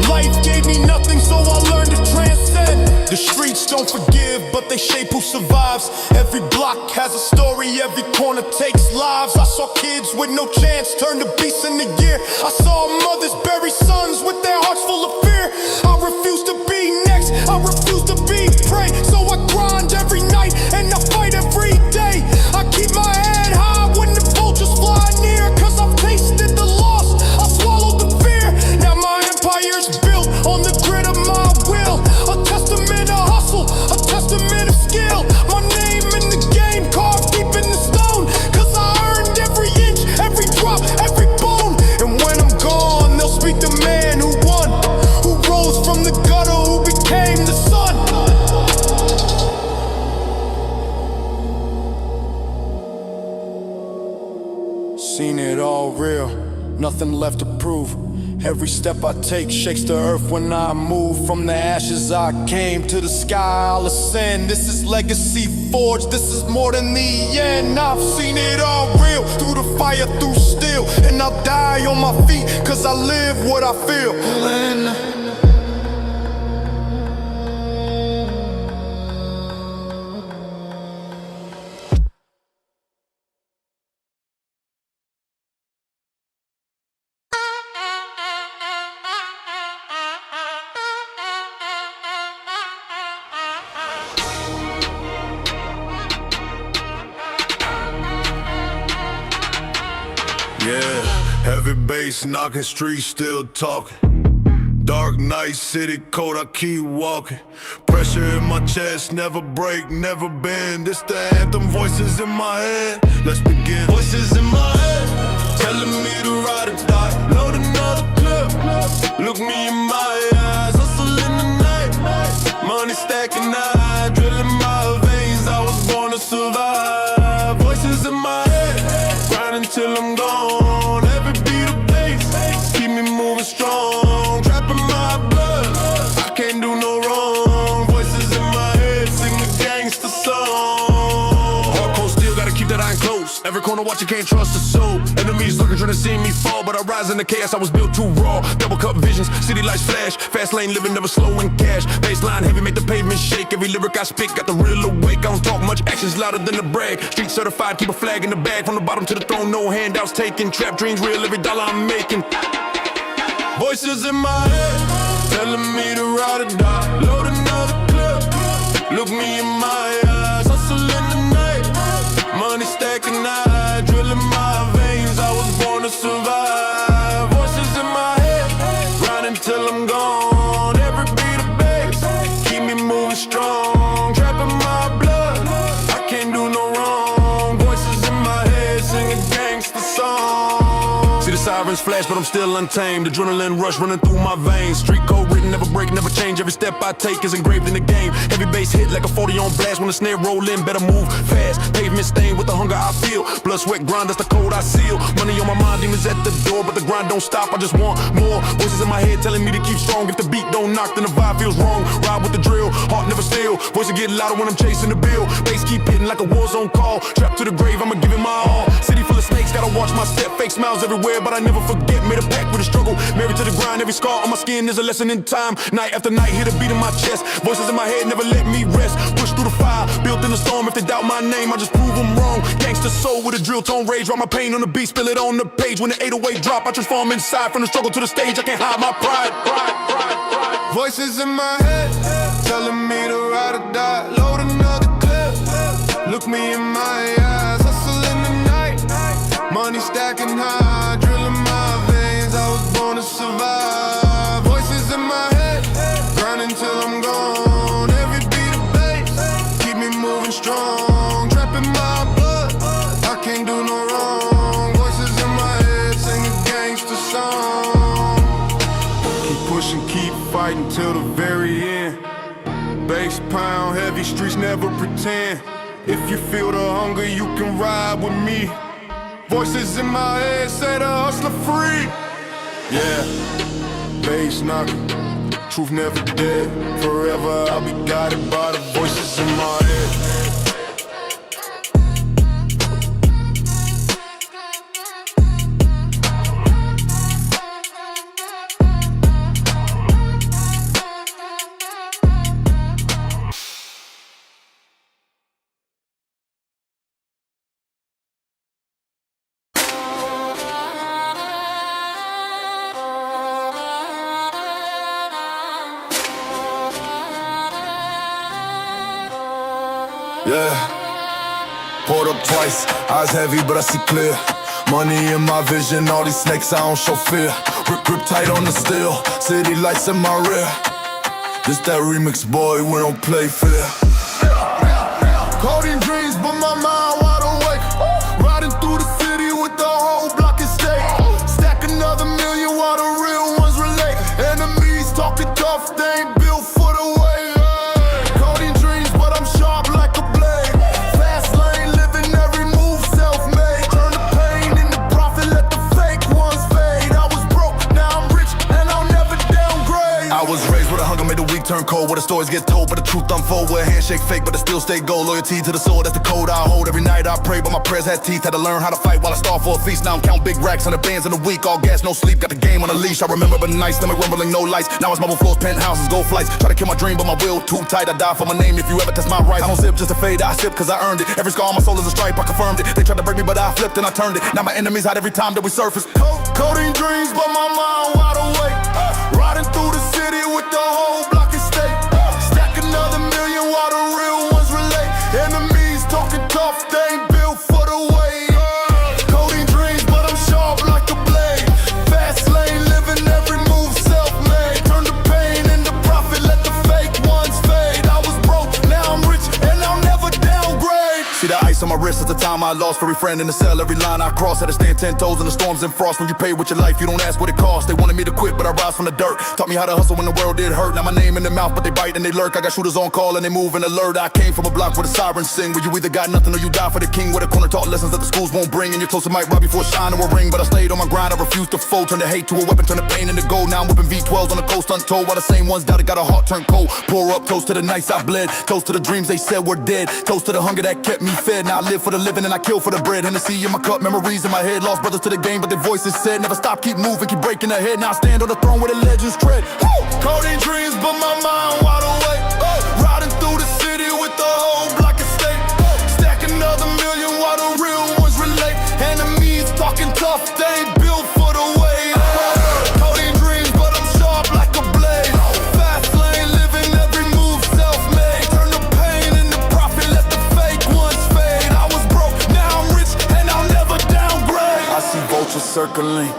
Life gave me nothing, so I learned to transcend. The streets don't forgive, but they shape who survives. Every block has a story, every corner takes lives. I saw kids with no chance turn to beasts in the gear. I saw mothers bury sons with their hearts full of fear. I refuse to be next, I refuse to be prey. So I grind every night and I fight every day. I keep my head high when the vultures fly near, cause I've tasted the loss, I swallowed the fear. Now my empire's built on the grit of my will. A testament of hustle, a testament of skill. My name in the game carved deep in the stone, cause I earned every inch, every drop, every bone. And when I'm gone, they'll speak the man who won, who rose from the gutter, who became the sun. Seen it all real, nothing left to prove. Every step I take shakes the earth when I move. From the ashes I came, to the sky I'll ascend. This is legacy forged, this is more than the end. I've seen it all real, through the fire, through steel. And I'll die on my feet, cause I live what I feel. Yeah, heavy bass knocking, streets still talking. Dark night, city cold, I keep walking. Pressure in my chest, never break, never bend. This the anthem, voices in my head. Let's begin. Voices in my head, telling me to ride or die. Load another clip, look me in my eyes. Hustle in the night, money stacking high, drilling my veins. I was born to survive. Voices in my head, grinding till I'm gone. Every beat of bass, keep me moving strong. Trapping my blood, I can't do no wrong. Voices in my head, sing a gangsta song. Hardcore still gotta keep that iron close. Every corner watching, can't trust a soul. Enemies looking, trying to see me fall, but I rise in the chaos, I was built too raw. Double cup visions, city lights flash. Fast lane living, never slow in cash. Baseline heavy, make the pavement shake. Every lyric I spit got the real awake. I don't talk much, actions louder than the brag. Street certified, keep a flag in the bag. From the bottom to the throne, no handouts taken. Trap dreams real, every dollar I'm making. Voices in my head, telling me to ride or die. Load another clip, look me in my eyes. Hustle in the night, money stacking high, drilling my veins. I was born to survive. Voices in my head, grinding till I'm gone. Every beat of bass, keep me moving strong. Trapping my blood, I can't do no wrong. Voices in my head, singing gangsta song. See the sirens flash, but I'm still untamed. Adrenaline rush running through my veins. Street code written, never break, never change. Every step I take is engraved in the game. Heavy bass hit like a 40 on blast. When the snare roll in, better move fast. Pavement stained with the hunger I feel. Blood, sweat, grind, that's the code I seal. Money on my mind, demons at the door, but the grind don't stop, I just want more. Voices in my head telling me to keep strong. If the beat don't knock, then the vibe feels wrong. Ride with the drill, heart never still. Voices get louder when I'm chasing the bill. Bass keep hitting like a war zone call. Trapped to the grave, I'ma give it my all. City full of snakes, gotta watch my step. Fake smiles everywhere, but I never forget. Made a pact with the struggle, married to the grind. Every scar on my skin is a lesson in time. Night after night, hear the beat in my chest. Voices in my head never let me rest. Push through the fire, built in the storm. If they doubt my name, I just prove them wrong. Gangsta soul with a drill tone rage. Write my pain on the beat, spill it on the page. When the 808 drop, I transform inside. From the struggle to the stage, I can't hide my pride. Voices in my head, telling me to ride or die. Load another clip, look me in my eyes. Hustle in the night, money stacking high, drilling my veins. I was born to survive. Voices in my head, grinding till I'm gone. Every beat of bass, keep me moving strong. Trapping my blood, I can't do no wrong. Voices in my head, sing a gangsta song. Keep pushing, keep fighting till the very end. Bass pound, heavy streets never pretend. If you feel the hunger, you can ride with me. Voices in my head say the hustler free. Yeah, bass knocking, truth never dead. Forever I'll be guided by the voices in my head. Yeah, poured up twice, eyes heavy but I see clear. Money in my vision, all these snakes I don't show fear. Grip tight on the steel, city lights in my rear. This that remix, boy, we don't play fair. Caught in dreams but my mind wide awake. Riding through the city with the whole block at stake. Stack another million while the real ones relate. Enemies talking tough, they ain't built for the way. Caught in dreams but I'm sharp like a blade. Fast lane, living every move self-made. Turn the pain into profit, let the fake ones fade. I was broke, now I'm rich and I'll never downgrade. I was raised with a hunger, made the weak turn cold. Where the stories get told, but the truth unfold. Where a handshake fake, but it still stay gold. Loyalty to the soul, that's the code I hold. Every night I pray, but my prayers had teeth. Had to learn how to fight while I starve for a feast. Now I'm counting big racks on the bands in the week. All gas, no sleep, got the game on a leash. I remember but nights, stomach rumbling, no lights. Now it's marble floors, penthouses, gold flights. Try to kill my dream, but my will too tight. I die for my name if you ever test my rights. I don't sip just to fade, I sip cause I earned it. Every scar on my soul is a stripe, I confirmed it. They tried to break me, but I flipped and I turned it. Now my enemies hide every time that we surface. Coding dreams, but my mind wide awake. Riding through the city with the whole block at stake. Stack another million while the real ones relate. Enemies talking tough, they ain't built for the way. Coding dreams, but I'm sharp like a blade. Fast lane, living every move self-made. Turn the pain into profit, let the fake ones fade. I was broke, now I'm rich, and I'll never downgrade. See the ice on my wrist at the time I lost. For every friend in the cell, every line I cross. Had to stand 10 toes in the storms and frost. When you pay with your life, you don't ask what it costs. They wanted me to quit, but I rise from the dirt. Taught me how to hustle when the world did hurt. Now my name in their mouth, but they bite and they lurk. I got shooters on call and they move and alert. I came from a block where the sirens sing, where you either got nothing or you die for the king. Where the corner taught lessons that the schools won't bring. And your closer might rob you for a shine or a ring. But I stayed on my grind, I refused to fold. Turn the hate to a weapon, turn the pain into gold. Now I'm whipping V12s on the coast untold. While the same ones doubted, got a heart turned cold. Pour up, toast to the nights I bled. Toast to the dreams they said were dead. Toast to the hunger that kept me fed. Now I live for the living and I kill for the bread. Hennessy in my cup, memories in my head. Lost brothers to the game, but their voices said never stop, keep moving, keep breaking ahead. Now I stand on the throne where the legends tread. Caught in dreams, but my mind wide awake. Riding through the city with the whole block at stake. Stack another million while the real ones relate. Enemies talking tough, they ain't built for the way. Caught in dreams, but I'm sharp like a blade. Fast lane, living every move self-made. Turn the pain into profit, let the fake ones fade. I was broke, now I'm rich, and I'll never downgrade. I see vultures circling,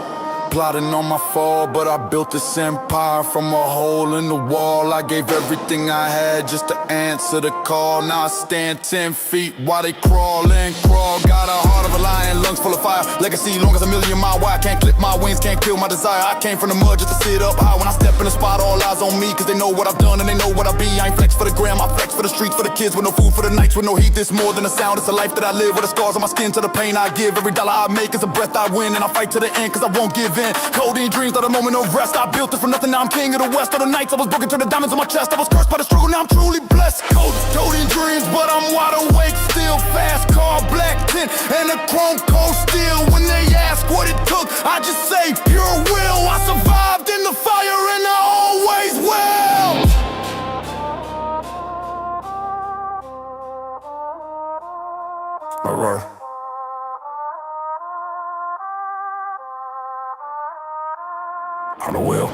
plotting on my fall, but I built this empire from a hole in the wall. I gave everything I had just to answer the call. Now I stand 10 feet while they crawl and crawl. Got a heart of a lion, lungs full of fire. Legacy long as a million mile wide. Can't clip my wings, can't kill my desire. I came from the mud just to sit up high. When I step in the spot, all eyes on me, cause they know what I've done and they know what I be. I ain't flex for the gram, I flex for the streets, for the kids with no food for the nights, with no heat. This more than a sound, it's a life that I live. With the scars on my skin to the pain I give. Every dollar I make is a breath I win, and I fight to the end cause I won't give in. Codeine dreams are the moment of rest. I built it from nothing, now I'm king of the west. All the nights I was broken, turned to diamonds on my chest. I was cursed by the struggle, now I'm truly blessed. Codeine dreams, but I'm wide awake still. Fast car, black tint, and a chrome coat steel. When they ask what it took, I just say pure will. I survived in the fire and I always will. Alright. On the wheel.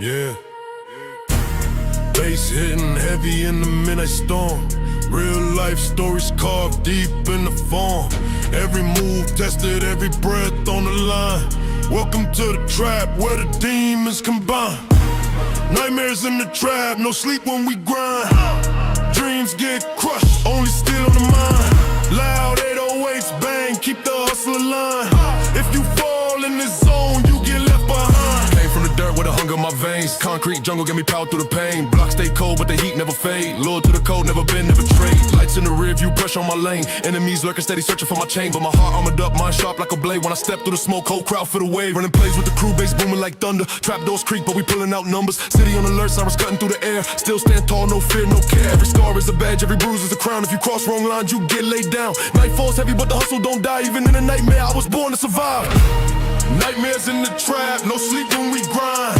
Yeah. Bass hitting heavy in the midnight storm. Real life stories carved deep in the form. Every move tested, every breath on the line. Welcome to the trap where the demons combine. Nightmares in the trap, no sleep when we grind. Dreams get crushed, only still on the mind. Loud 808s bang, keep the hustle aligned. If you fall in in my veins. Concrete jungle get me power through the pain. Blocks stay cold, but the heat never fade. Loyal to the code, never bend, never trade. Lights in the rear view, pressure on my lane. Enemies lurking steady, searching for my chain. But my heart armored up, mind sharp like a blade. When I step through the smoke, whole crowd feel the wave. Running plays with the crew, bass booming like thunder. Trap doors creak, but we pulling out numbers. City on alert, sirens cutting through the air. Still stand tall, no fear, no care. Every scar is a badge, every bruise is a crown. If you cross wrong lines, you get laid down. Night falls heavy, but the hustle don't die. Even in a nightmare, I was born to survive. Nightmares in the trap, no sleep when we grind.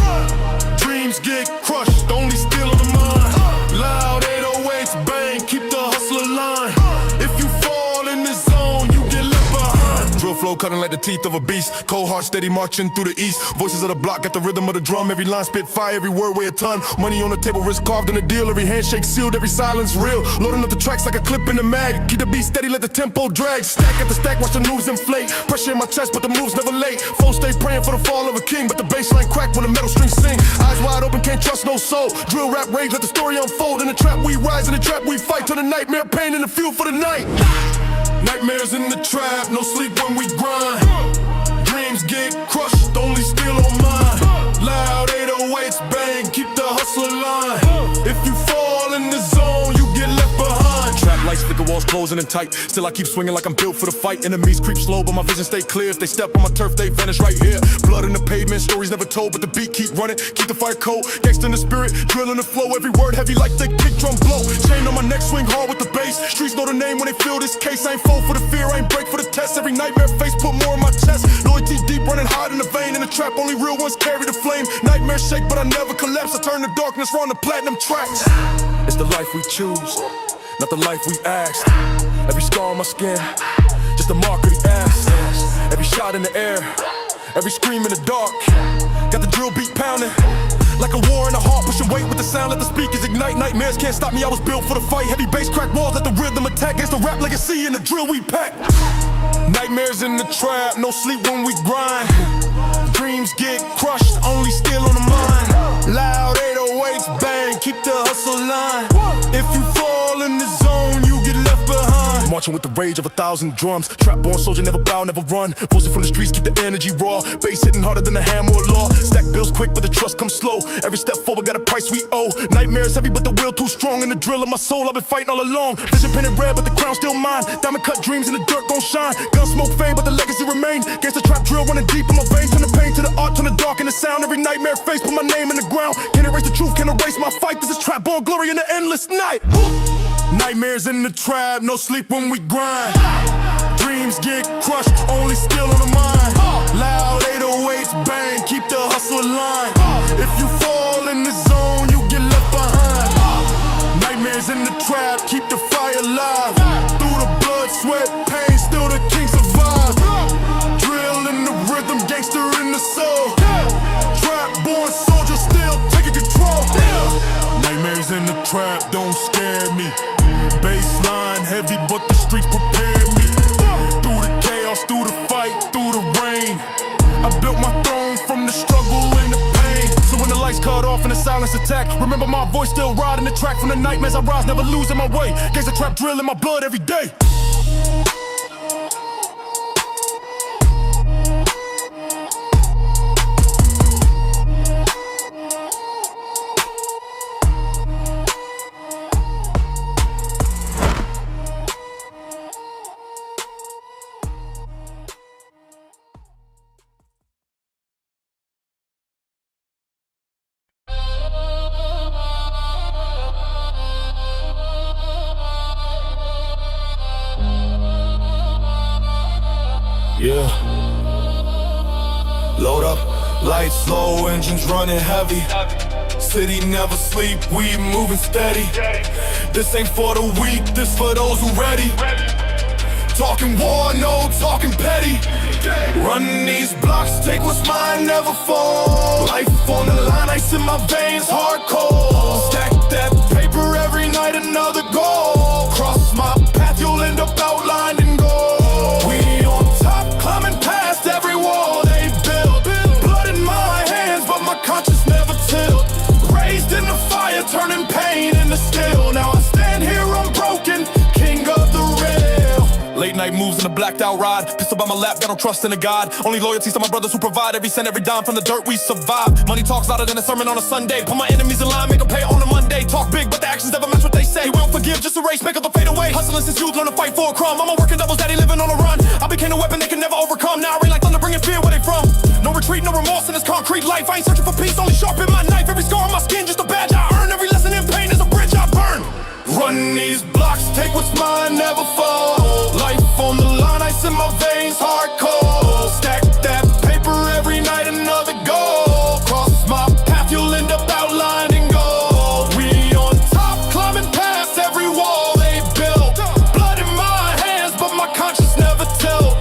Dreams get crushed, only still on the mind. Loud 808s bang, keep the hustle aligned. If you fall in the zone, you get left behind. Drill flow cutting like the teeth of a beast. Cold heart steady marching through the east. Voices of the block got the rhythm of the drum. Every line spit fire, every word weigh a ton. Money on the table, wrist carved in a deal. Every handshake sealed, every silence real. Loading up the tracks like a clip in the mag. Keep the beat steady, let the tempo drag. Stack at the stack, watch the moves inflate. Pressure in my chest, but the moves never late. Foes stay praying for the fall of a king, but the bassline crack when the metal strings sing. Eyes wide open, can't trust no soul. Drill rap rage, let the story unfold. In the trap we rise, in the trap we fight. To the nightmare pain and the fuel for the night. Nightmares in the trap, no sleep when we grind. Dreams get crushed, only still on mine. Loud 808s bang, keep the hustle aligned. If you fall in the zone, you get left behind. Trap lights, flicker walls closing and tight. Still I keep swinging like I'm built for the fight. Enemies creep slow, but my vision stay clear. If they step on my turf, they vanish right here. Blood in the pavement, stories never told, but the beat keep running. Keep the fire cold, gangsta in the spirit, drilling the flow. Every word heavy like the kick drum blow. Chain on my neck, swing hard with the bass. Streets know the name when they feel this case. I ain't fall for the fear, I ain't break for the test. Every nightmare face put more in my chest. Loyalty deep, running hard in the vein. In the trap, only real ones carry the flame. Nightmare shake, but I never collapse. I turn the darkness round to platinum tracks. It's the life we choose, not the life we asked. Every scar on my skin, just a mark of the ass. Every shot in the air, every scream in the dark. Got the drill beat pounding, like a war in the heart. Pushing weight with the sound, let the speakers ignite. Nightmares can't stop me, I was built for the fight. Heavy bass crack walls, let the rhythm attack. Against the rap legacy and the drill we pack. Nightmares in the trap, no sleep when we grind. Dreams get crushed, only still on the mind. Loud 808s bang, keep the hustle line. If you fall in the zone, you get left behind. Marching with the rage of 1,000 drums. Trap born soldier, never bow, never run. Voicing from the streets, keep the energy raw. Bass hitting harder than a hammer or law. Stack bills quick, but the trust comes slow. Every step forward got a price we owe. Nightmares heavy, but the will too strong. In the drill of my soul, I've been fighting all along. Vision painted red, but the crown still mine. Diamond cut dreams in the dirt gon' shine. Gun smoke fade, but the legacy remain. Gangsta trap drill running deep in my veins. Turn the pain to the art, turn the dark in the sound. Every nightmare face, put my name in the ground. Can't erase the truth, can't erase my fight. This is trap born glory in the endless night. Nightmares in the trap, no sleep when we grind. Dreams get crushed, only still on the mind. Loud 808s bang, keep the hustle aligned. If you fall in the zone, you get left behind. Nightmares in the trap, keep the fire alive. Through the blood, sweat, pain, still the king survive. Drill in the rhythm, gangster in the soul. Trap born soldier, still taking control. Nightmares in the trap, don't scare me. Baseline heavy, but the streets prepare me. Through the chaos, through the fight, through the rain. I built my throne from the struggle and the pain. So when the lights cut off and the silence attack, remember my voice still riding the track. From the nightmares I rise, never losing my way. Gangsta trap drill in my blood every day. Yeah. Load up, lights low, engines running heavy. City never sleep, we moving steady. This ain't for the weak, this for those who ready. Talking war, no talking petty. Running these blocks, take what's mine, never fall. Life on the line, ice in my veins, hardcore. Stack that paper every night, another goal. Cross my path, you'll end up outlined in gold. We on top, climbing past every wall they built. Blood in my hands, but my conscience never tilt. Raised in the fire, turning pain into steel. Now I stand here unbroken, king of the real. Late night moves in a blacked out ride. Pistol by my lap, got no trust in a God. Only loyalty to my brothers who provide every cent, every dime from the dirt we survive. Money talks louder than a sermon on a Sunday. Put my enemies in line, make them pay on a Monday. Talk big, but the actions never match what they say. We don't forgive, just erase, make them fade away. Hustling since youth, learn to fight for a crumb. I'm a working double daddy living on a run. I became a weapon they can never overcome. Now I rain like thunder, bringing fear where they from. No retreat, no remorse in this concrete life. I ain't searching for peace, only sharpen my knife. Every scar on my skin, just a badge I earn. Every lesson in pain is a bridge I burn. Run these blocks, take what's mine, never fall. Life on the line, ice in my veins, hardcore. Stack that paper every night, another goal. Cross my path, you'll end up outlining gold. We on top, climbing past every wall they built. Blood in my hands, but my conscience never tilt.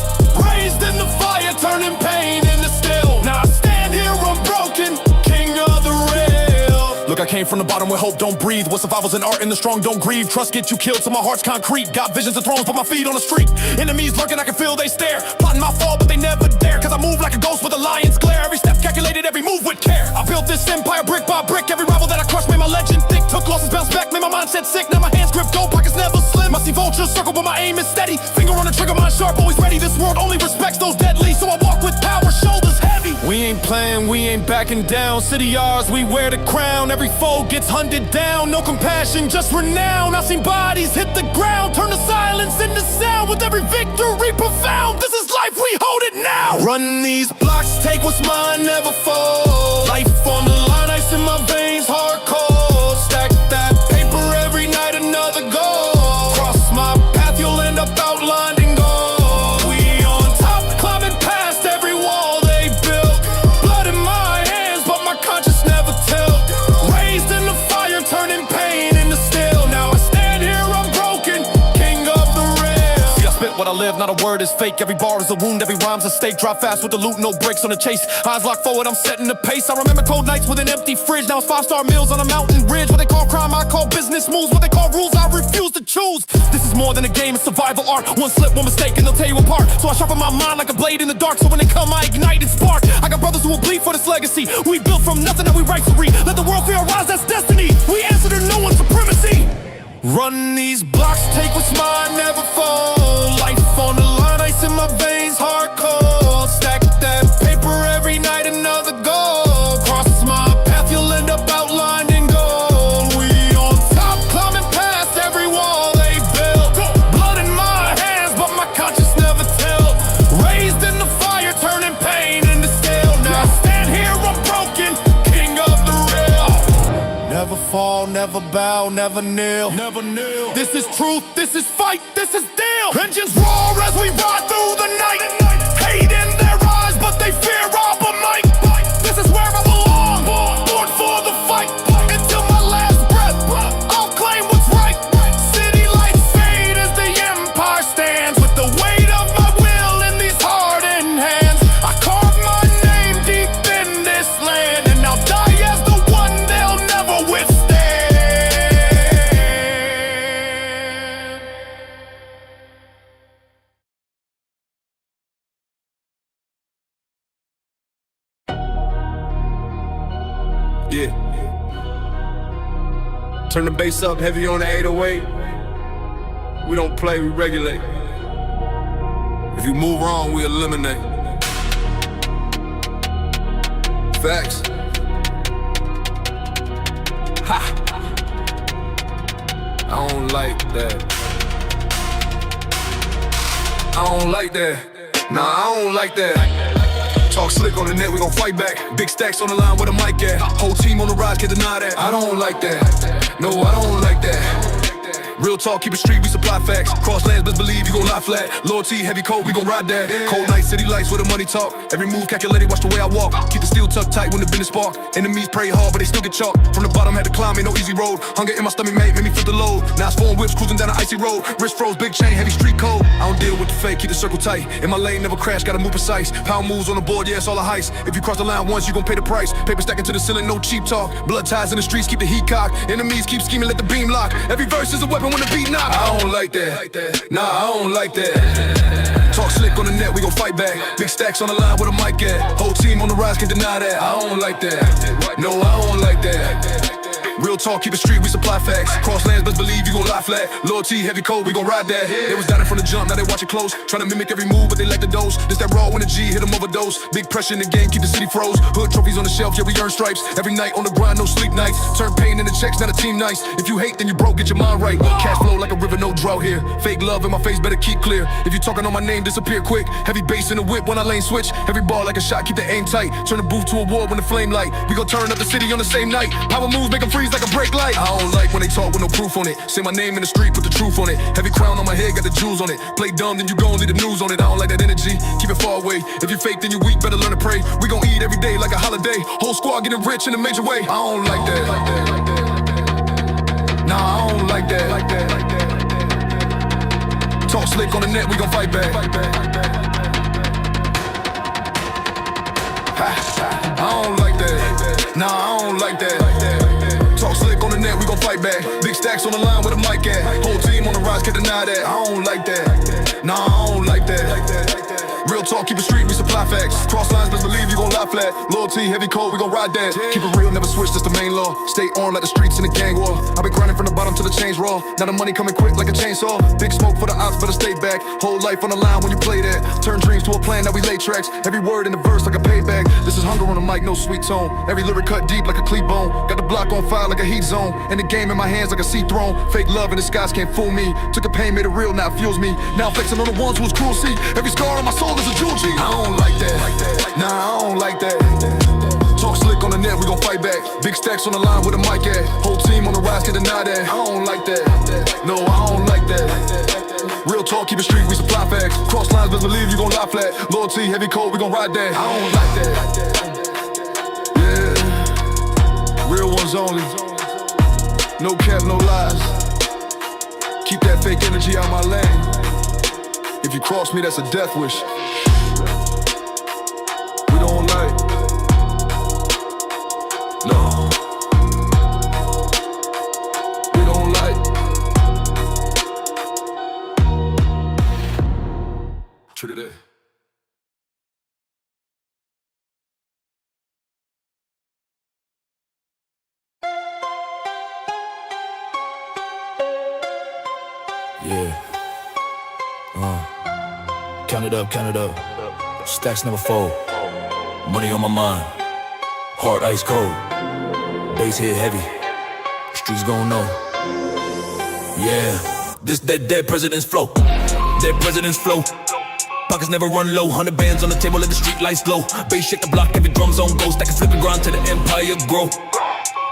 Raised in the fire, turning pain into steel. Now I stand here unbroken, king of the rail. Look, I came from the bottom where hope don't breathe. What survival's in art and the strong don't grieve. Trust get you killed, so my heart's concrete. Got visions of thrones, put my feet on the street. Enemies lurking, I can feel they stare. Plotting my fall, but they never dare. Cause I move like a ghost with a lion's glare. Every step calculated, every move with care. I built this empire brick by brick. Every rival that I crushed made my legend thick. Took losses, bounced back, made my mindset sick. Now my hands grip gold, pockets never slim. I see vultures circle, but my aim is steady. Finger on the trigger, mind sharp, always ready. This world only respects those deadly, so I walk with power, shoulders heavy. We ain't playing, we ain't backing down. City ours, we wear the crown. Every foe gets hunted down. No compassion, just renown. I've seen bodies hit the ground, turn the silence into sound. With every victory profound, this is life, we hold it now. Run these blocks, take what's mine, never fall. Life on the line, ice in my veins, hardcore. Stack that paper every night, another goal. Cross my path, you'll end up outlined in gold. We on top, climbing past every wall they built. Blood in my hands, but my conscience never tilt. Raised in the fire, turning pain into steel. Now I stand here unbroken, king of the rail. See, I spit what I live, not a word is fake. Every bar is a wound, every rhyme's a stake. Drive fast with the loot, no brakes on the chase. Eyes locked forward, I'm setting the pace. I remember cold nights with an empty fridge. Now it's 5-star meals on a mountain ridge. What they call crime, I call business moves. What they call rules, I refuse to choose. This is more than a game, it's survival art. One slip, one mistake, and they'll tear you apart. So I sharpen my mind like a blade in the dark. So when they come, I ignite and spark. I got brothers who will bleed for this legacy. We built from nothing that we rightfully. Let the world fear our rise, that's destiny. We answer to no one's supremacy. Run these blocks, take what's mine, never fall. Life on the line, ice in my veins, hardcore. Stack that paper every night, another goal. Cross my path, you'll end up outlined in gold. We on top, climbing past every wall they built. Blood in my hands, but my conscience never tilt. Raised in the fire, turning pain into steel. Now I stand here unbroken, king of the rail. Never fall, never bow, never kneel. Never kneel. This is truth, this is fight, this is deal. Engines roar as we ride through the night. Hate in their eyes, but they fear all but might. This is where I belong, born for the fight. Until my last breath, I'll claim what's right. City lights fade as the empire stands. With the weight of my will in these hardened hands, I carve my name deep in this land. And I'll die as the one they'll never withstand. Yeah. Turn the bass up heavy on the 808. We don't play, we regulate. If you move wrong, we eliminate. Facts. Ha! I don't like that. I don't like that. Nah, I don't like that. Talk slick on the net, we gon' fight back. Big stacks on the line with a mic at. Whole team on the rise, can't deny that. I don't like that. No, I don't like that. Real talk, keep it street, we supply facts. Cross lands, best believe you gon' lie flat. Loyalty, heavy coat, we gon' ride that. Cold night, city lights, where the money talk. Every move calculated, watch the way I walk. Keep the steel tucked tight when the business spark. Enemies pray hard, but they still get chalk. From the bottom, had to climb, ain't no easy road. Hunger in my stomach, made me feel the load. Now it's foreign whips, cruising down an icy road. Wrist froze, big chain, heavy street code. I don't deal with the fake, keep the circle tight. In my lane, never crash, gotta move precise. Pound moves on the board, yeah, it's all a heist. If you cross the line once, you gon' pay the price. Paper stacking to the ceiling, no cheap talk. Blood ties in the streets, keep the heat cocked. Enemies keep scheming, let the beam lock. Every verse is a weapon when the beat knock. I don't like that. Nah, I don't like that. Talk slick on the net, we gon' fight back. Big stacks on the line with a mic at. Whole team on the rise, can't deny that. I don't like that. No, I don't like that. Real talk, keep it street, we supply facts. Cross lands, best believe you gon' lie flat. Loyalty, heavy code, we gon' ride that. They was down in from the jump, now they watch it close. Tryna mimic every move, but they like the dose. This that raw energy, hit them overdose. Big pressure in the game, keep the city froze. Hood trophies on the shelf, yeah, we earn stripes. Every night on the grind, no sleep nights. Turn pain into checks, not a team nice. If you hate, then you broke, get your mind right. Cash flow like a river, no drought here. Fake love in my face, better keep clear. If you talking on my name, disappear quick. Heavy bass in the whip when I lane switch. Every ball like a shot, keep the aim tight. Turn the booth to a war when the flame light. We gon' turn up the city on the same night. Power moves make them freeze like a brake light. I don't like when they talk with no proof on it. Say my name in the street, put the truth on it. Heavy crown on my head, got the jewels on it. Play dumb, then you gon' leave the news on it. I don't like that energy, keep it far away. If you fake, then you weak, better learn to pray. We gon' eat every day like a holiday. Whole squad getting rich in a major way. I don't like that. Nah, I don't like that. Talk slick on the net, we gon' fight back. I don't like that. Nah, I don't like that. Talk slick on the net, we gon' fight back. Big stacks on the line with a mic at. Whole team on the rise, can't deny that. I don't like that. Nah, I don't like that. Real talk, keep it street, we supply facts. Cross lines, best believe you gon' lie flat. Loyalty, heavy code, we gon' ride that. Keep it real, never switch, that's the main law. Stay on like the streets in a gang war. I've been grinding from the bottom to the chains raw. Now the money coming quick like a chainsaw. Big smoke for the ops, better stay back. Whole life on the line when you play that. Turn dreams to a plan, now we lay tracks. Every word in the verse like a payback. This is hunger on the mic, no sweet tone. Every lyric cut deep like a cleat bone. Got the block on fire like a heat zone. And the game in my hands like a sea throne. Fake love in the skies can't fool me. Took a pain, made it real, now it fuels me. Now I'm flexing on the ones who was cruel, see. Every scar on my soul is a jewel G. I don't like that. Nah, I don't like that. Talk slick on the net, we gon' fight back. Big stacks on the line with a mic at. Whole team on the rise, can't deny that. I don't like that. No, I don't like that. Real talk, keep it street, we supply facts. Cross lines, best believe you gon' lie flat. Loyalty, heavy code, we gon' ride that. I don't like that. Yeah, real ones only. No cap, no lies. Keep that fake energy out my lane. If you cross me, that's a death wish. We don't like. No. We don't like. Trinidad. Yeah. Count it up, count it up. Stacks never fold. Money on my mind. Heart ice cold. Bass hit heavy. Streets gon' know. Yeah. This that dead president's flow. Dead president's flow. Pockets never run low. 100 bands on the table, let the street lights glow. Bass shake the block, every drum's on go. Stack and flip and grind till the empire grow.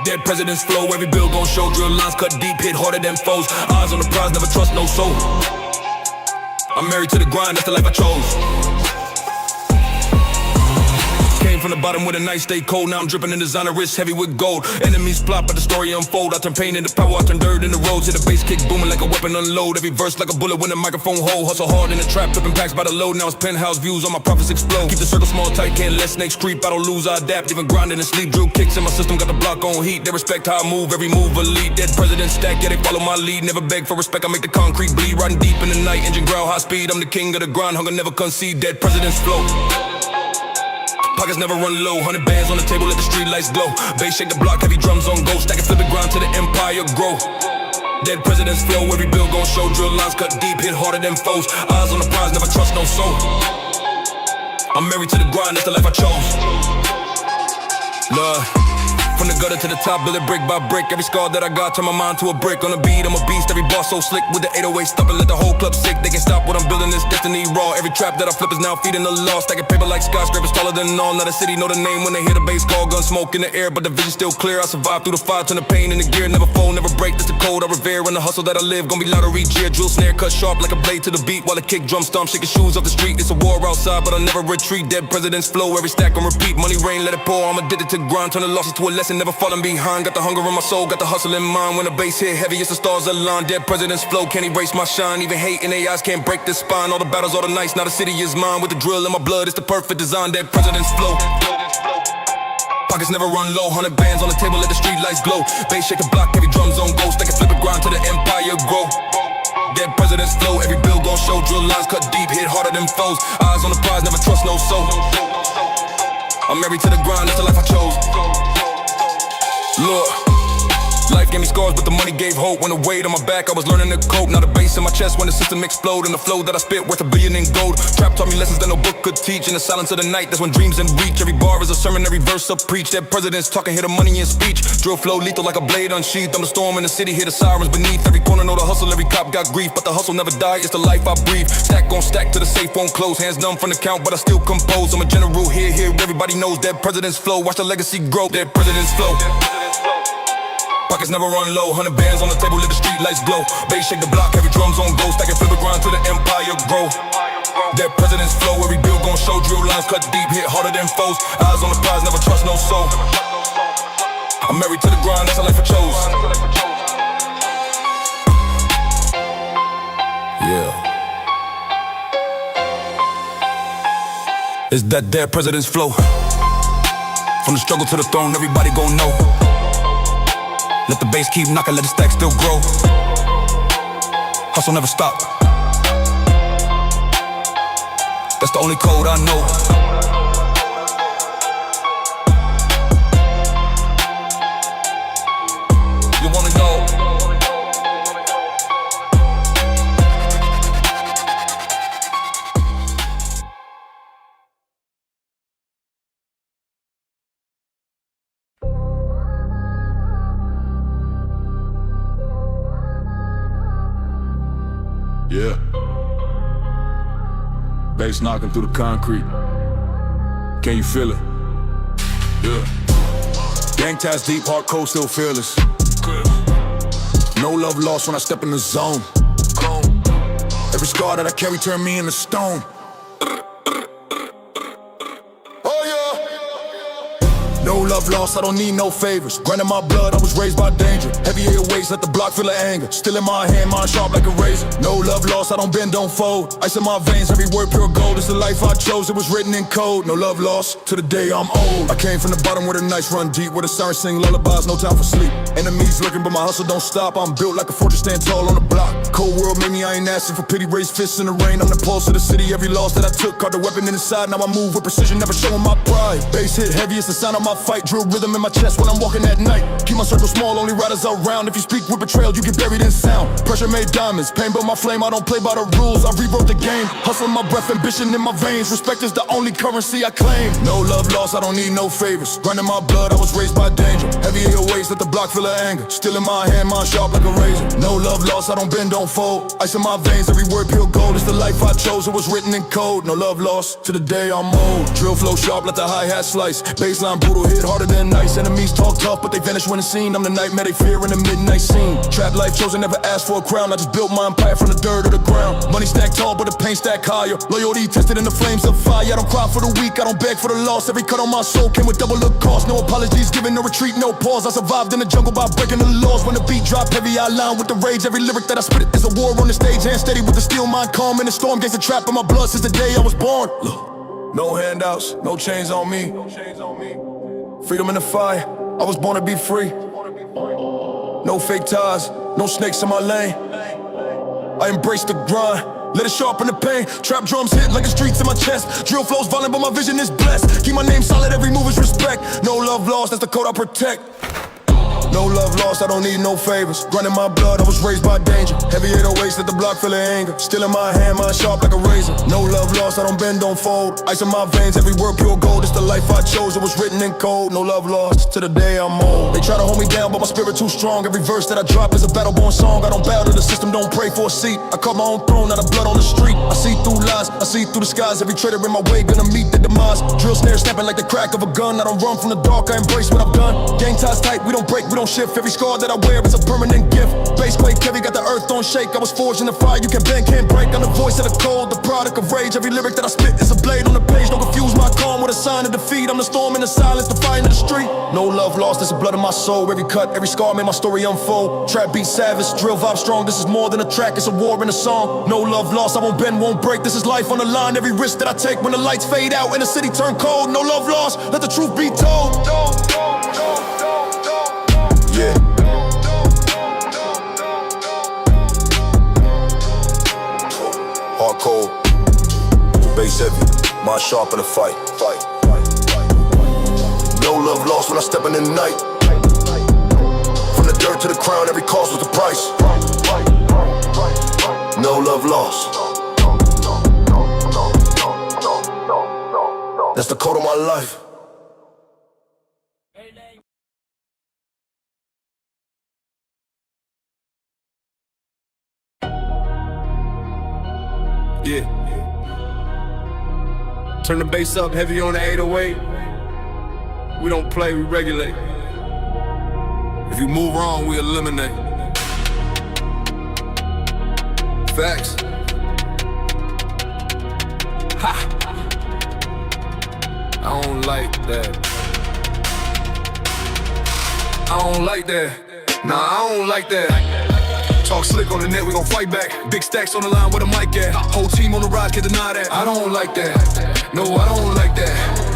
Dead president's flow, every bill gon' show. Drill lines cut deep, hit harder than foes. Eyes on the prize, never trust no soul. I'm married to the grind, that's the life I chose. Came from the bottom with a nice stay cold. Now I'm dripping in designer wrist, heavy with gold. Enemies plot, but the story unfold. I turn pain into power, I turn dirt into roads. Hit the bass kick booming like a weapon unload. Every verse like a bullet when the microphone hold. Hustle hard in the trap, flipping packs by the load. Now it's penthouse views, all my profits explode. Keep the circle small, tight, can't let snakes creep. I don't lose, I adapt, even grinding and sleep. Drill kicks in my system, got the block on heat. They respect how I move, every move elite. Dead president stack, yeah, they follow my lead. Never beg for respect, I make the concrete bleed. Riding deep in the night, engine growl, high speed. I'm the king of the grind, hunger never concede. Dead president's flow. Pockets never run low, 100 bands on the table, let the street lights glow. Bass shake the block, heavy drums on go. Stack and flip and grind till the empire grow. Dead president's flow, every bill gon' show. Drill lines cut deep, hit harder than foes. Eyes on the prize, never trust no soul. I'm married to the grind, that's the life I chose. Love. From the gutter to the top, build it brick by brick. Every scar that I got, turn my mind to a brick. On the beat, I'm a beast, every boss so slick. With the 808 stop and let the whole club sick. They can't stop what I'm building, this destiny raw. Every trap that I flip is now feeding the law. Stacking paper like skyscrapers, taller than all. Now the city know the name when they hear the bass call. Gun smoke in the air, but the vision still clear. I survive through the fire, turn the pain into gear. Never fold, never break, that's the code I revere. And the hustle that I live, gon' be louder each year. Drill snare cut sharp like a blade to the beat. While the kick drum stomp, shaking shoes off the street. It's a war outside, but I never retreat. Dead president's flow, every stack on repeat. Money rain, let it pour, I'm addicted to grind. Turn the losses to a lesson, never falling behind. Got the hunger in my soul, got the hustle in mind. When the bass hit heavy, it's the stars align. Dead president's flow, can't erase my shine. Even hate in their eyes can't break this spine. All the battles, all the nights, now the city is mine. With the drill in my blood, it's the perfect design. Dead president's flow. Pockets never run low, 100 bands on the table, let the street lights glow. Bass shake the block, heavy drums on go. Stack and flip and grind till the empire grow. Dead president's flow, every bill gon' show. Drill lines cut deep, hit harder than foes. Eyes on the prize, never trust no soul. I'm married to the grind, that's the life I chose. Look, Life gave me scars, but the money gave hope. When the weight on my back, I was learning to cope. Now the bass in my chest when the system explode. And the flow that I spit worth $1 billion in gold. Trap taught me lessons that no book could teach. In the silence of the night, that's when dreams in reach. Every bar is a sermon, every verse a preach. That president's talking, hear the money in speech. Drill flow lethal like a blade unsheathed. I'm the storm in the city, hear the sirens beneath. Every corner know the hustle, every cop got grief. But the hustle never die, it's the life I breathe. Stack on stack till the safe won't close. Hands numb from the count, but I still compose. I'm a general here, everybody knows that president's flow. Watch the legacy grow, that president's flow. Pockets never run low, 100 bands on the table, let the street lights glow. Bass shake the block, heavy drums on go. Stack and flip the grind till the empire grow. That president's flow, every bill gon' show. Drill lines cut deep, hit harder than foes. Eyes on the prize, never trust no soul. I'm married to the grind, that's a life I chose. Yeah. It's that president's flow. From the struggle to the throne, everybody gon' know. Let the bass keep knocking, let the stack still grow. Hustle never stop. That's the only code I know. You wanna know? Yeah. Bass knocking through the concrete. Can you feel it? Yeah. Gang ties deep, heart cold, still fearless. No love lost when I step in the zone. Every scar that I carry turned me into stone. No love lost, I don't need no favors. Grinding my blood, I was raised by danger. Heavy airways, let the block feel the anger. Still in my hand, mine sharp like a razor. No love lost, I don't bend, don't fold. Ice in my veins, every word pure gold. It's the life I chose, it was written in code. No love lost, to the day I'm old. I came from the bottom where the nights run deep, where the sirens sing lullabies, no time for sleep. Enemies looking, but my hustle don't stop. I'm built like a fortress, stand tall on the block. Cold world made me, I ain't asking for pity. Raise fists in the rain, I'm the pulse of the city. Every loss that I took, caught the weapon in the side. Now I move with precision, never showing my pride. Bass hit heavy, it's the sound of my fight. Drill rhythm in my chest when I'm walking at night. Keep my circle small, only riders around. If you speak with betrayal, you get buried in sound. Pressure made diamonds, pain built my flame. I don't play by the rules, I rewrote the game. Hustling my breath, ambition in my veins. Respect is the only currency I claim. No love lost, I don't need no favors. Grinding my blood, I was raised by danger. Heavy airways, let the block feel the anger. Still in my hand, mine sharp like a razor. No love lost, I don't bend, don't fold. Ice in my veins, every word pure gold. It's the life I chose, it was written in code. No love lost, to the day I'm old. Drill flow sharp, let the hi-hat slice. Baseline brutal, hit harder than ice. Enemies talk tough, but they vanish when it's seen. I'm the nightmare they fear in the midnight scene. Trap life chosen, never asked for a crown. I just built my empire from the dirt to the ground. Money stacked tall, but the pain stacked higher. Loyalty tested in the flames of fire. I don't cry for the weak, I don't beg for the lost. Every cut on my soul came with double the cost. No apologies given, no retreat, no pause. I survived in the jungle by breaking the laws. When the beat drop heavy, I align with the rage. Every lyric that I spit is a war on the stage. Hand steady with the steel, mind calm in the storm. Gaze the trap in my blood since the day I was born. Look, no handouts, no chains on me. Freedom in the fire, I was born to be free. No fake ties, no snakes in my lane. I embrace the grind, let it sharpen the pain. Trap drums hit like the streets in my chest. Drill flows violent, but my vision is blessed. Keep my name solid, every move is respect. No love lost, that's the code I protect. No love lost, I don't need no favors. Grinding my blood, I was raised by danger. Heavy 808s, let the block feel the anger. Still in my hand, mine sharp like a razor. No love lost, I don't bend, don't fold. Ice in my veins, every word pure gold. It's the life I chose, it was written in code. No love lost, to the day I'm old. They try to hold me down, but my spirit too strong. Every verse that I drop is a battle-born song. I don't bow to the system, don't pray for a seat. I caught my own throne, not a blood on the street. I see through lies, I see through the skies. Every traitor in my way gonna meet the demise. Drill snare snapping like the crack of a gun. I don't run from the dark, I embrace what I've done. Gang ties tight, we don't break, we don't shift. Every scar that I wear is a permanent gift. Bass quake heavy, got the earth on shake. I was forged in the fire, you can bend, can't break. I'm the voice of the cold, the product of rage. Every lyric that I spit is a blade on the page. Don't confuse my calm with a sign of defeat. I'm the storm in the silence, the fire in the street. No love lost, that's the blood of my soul. Every cut, every scar made my story unfold. Trap beat savage, drill vibe strong. This is more than a track, it's a war in a song. No love lost, I won't bend, won't break. This is life on the line, every risk that I take. When the lights fade out and the city turn cold. No love lost, let the truth be told. Yeah. Hard cold, bass heavy, mind sharp in the fight. No love lost when I step in the night. From the dirt dirt to the crown, every cost was the price. No love lost. That's the code of my life. Yeah. Turn the bass up heavy on the 808. We don't play, we regulate. If you move wrong, we eliminate. Facts. Ha! I don't like that. I don't like that. Nah, I don't like that. Talk slick on the net, we gon' fight back. Big stacks on the line with a mic at. Whole team on the rise, can't deny that. I don't like that. No, I don't like that.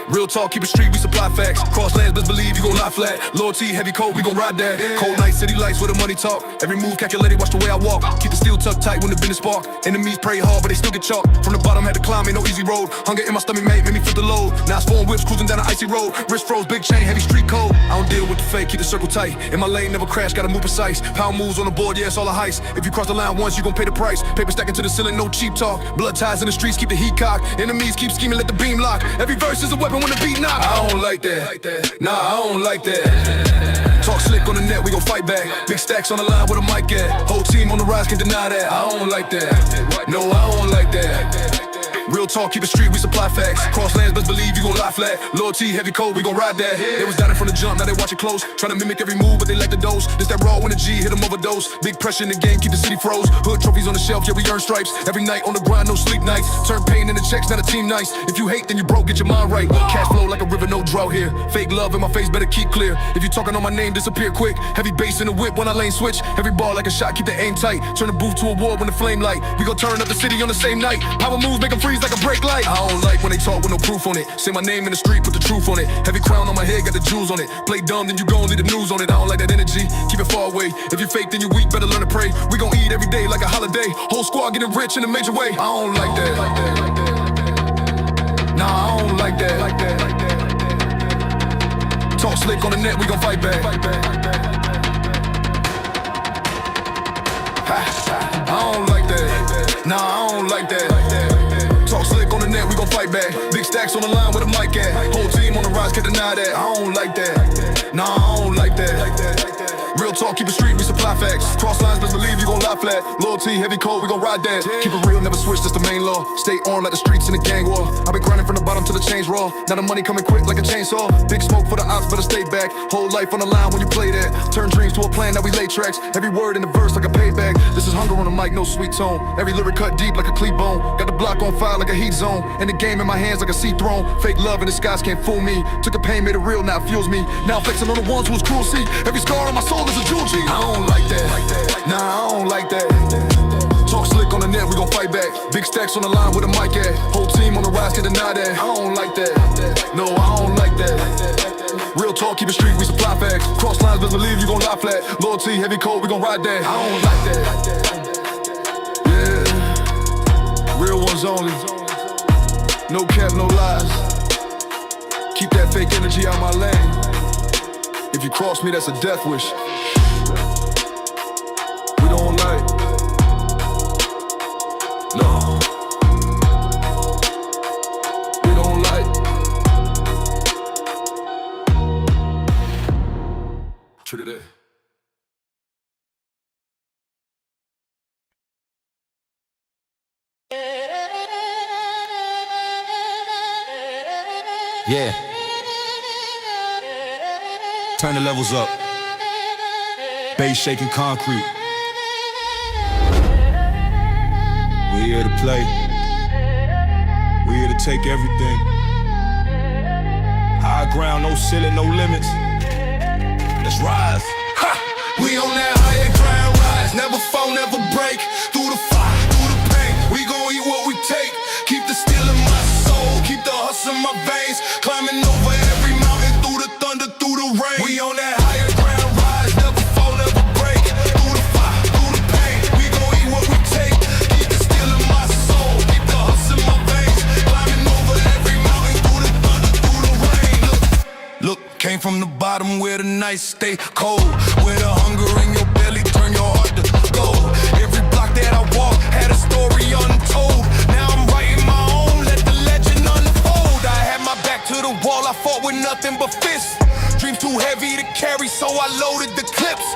Real talk, keep it street, we supply facts. Cross lands, best believe you gon' lie flat. Loyalty, heavy coat, we gon' ride that. Cold night, city lights where the money talk. Every move calculated, watch the way I walk. Keep the steel tucked tight when the business spark. Enemies pray hard, but they still get chalked. From the bottom, had to climb, ain't no easy road. Hunger in my stomach, made me feel the load. Now it's 4 whips cruising down an icy road. Wrist froze, big chain, heavy street code. I don't deal with the fake, keep the circle tight. In my lane, never crash, gotta move precise. Pound moves on the board, yeah, it's all a heist. If you cross the line once, you gon' pay the price. Paper stacking to the ceiling, no cheap talk. Blood ties in the streets, keep the heat cocked. Enemies keep scheming, let the beam lock. Every verse is a weapon when the beat knock. I don't like that. Nah, I don't like that. Talk slick on the net, we gon' fight back. Big stacks on the line with a mic at. Whole team on the rise, can't deny that. I don't like that. No, I don't like that. Real talk, keep it street, we supply facts. Cross lands, best believe you gon' lie flat. Loyalty, heavy coat, we gon' ride that. They was down in front of jump, now they watch it close. Tryna mimic every move, but they like the dose. This that raw when the G hit them overdose. Big pressure in the game, keep the city froze. Hood trophies on the shelf, yeah, we earn stripes. Every night on the grind, no sleep nights. Turn pain into checks, not a team nice. If you hate, then you broke, get your mind right. Cash flow like a river, no drought here. Fake love in my face, better keep clear. If you talking on my name, disappear quick. Heavy bass in the whip when I lane switch. Every ball like a shot, keep the aim tight. Turn the booth to a war when the flame light. We gon' turn up the city on the same night. Power moves make them freeze like a brake light. I don't like when they talk with no proof on it. Say my name in the street, put the truth on it. Heavy crown on my head, got the jewels on it. Play dumb, then you gon' leave the news on it. I don't like that energy, keep it far away. If you fake, then you weak, better learn to pray. We gon' eat every day like a holiday. Whole squad getting rich in a major way. I don't like that. Nah, I don't like that. Talk slick on the net, we gon' fight back. I don't like that. Nah, I don't like that. Talk slick on the net, we gon' fight back. Big stacks on the line with a mic at. Whole team on the rise, can't deny that. I don't like that. Nah, I don't like that. Real talk, keep it street, we supply facts. Cross lines, best believe you gon' lie flat. Loyalty, heavy coat, we gon' ride that. Keep it real, never switch, that's the main law. Stay on like the streets in a gang war. I've been grinding from the bottom to the chains raw. Now the money coming quick like a chainsaw. Big smoke for the ops, better stay back. Whole life on the line when you play that. Turn dreams to a plan, now we lay tracks. Every word in the verse like a payback. This is hunger on the mic, no sweet tone. Every lyric cut deep like a cleat bone. Got the block on fire like a heat zone. And the game in my hands like a sea throne. Fake love in the skies can't fool me. Took the pain, made it real, now it fuels me. Now I'm flexing on the ones who was cruel, see. Every scar on my soul is a jewel G. I don't like that. Nah, I don't like that. Talk slick on the net, we gon' fight back. Big stacks on the line with a mic at. Whole team on the rise, can't deny that. I don't like that. No, I don't like that. Real talk, keep it street, we supply facts. Cross lines, best believe you gon' lie flat. Loyalty, heavy coat, we gon' ride that. I don't like that. Yeah, real ones only. No cap, no lies. Keep that fake energy out my lane. If you cross me, that's a death wish. We don't like. No. We don't like. Trinidad. Yeah. Turn the levels up. Bass shaking concrete. We're here to play. We're here to take everything. High ground, no ceiling, no limits. Let's rise. Ha! We on that higher ground rise. Never fall, never break. Through the fire, through the pain. We gon' eat what we take. Keep the steel in my soul. Keep the hustle in my veins. Climbing over every mountain. Through the thunder, through the rain. We on that higher ground rise. Never fall, never break. Through the fire, through the pain. We gon' eat what we take. Keep the steel in my soul. Keep the hustle in my veins. Climbing over every mountain. Through the thunder, through the rain. Look, came came from the bottom where the nights stay cold, where the hunger in your belly turn your heart to gold. Every block that I walk had a story untold. Now I'm writing my own, let the legend unfold. I had my back to the wall, I fought with nothing but fists. Dream too heavy to carry, so I loaded the clips.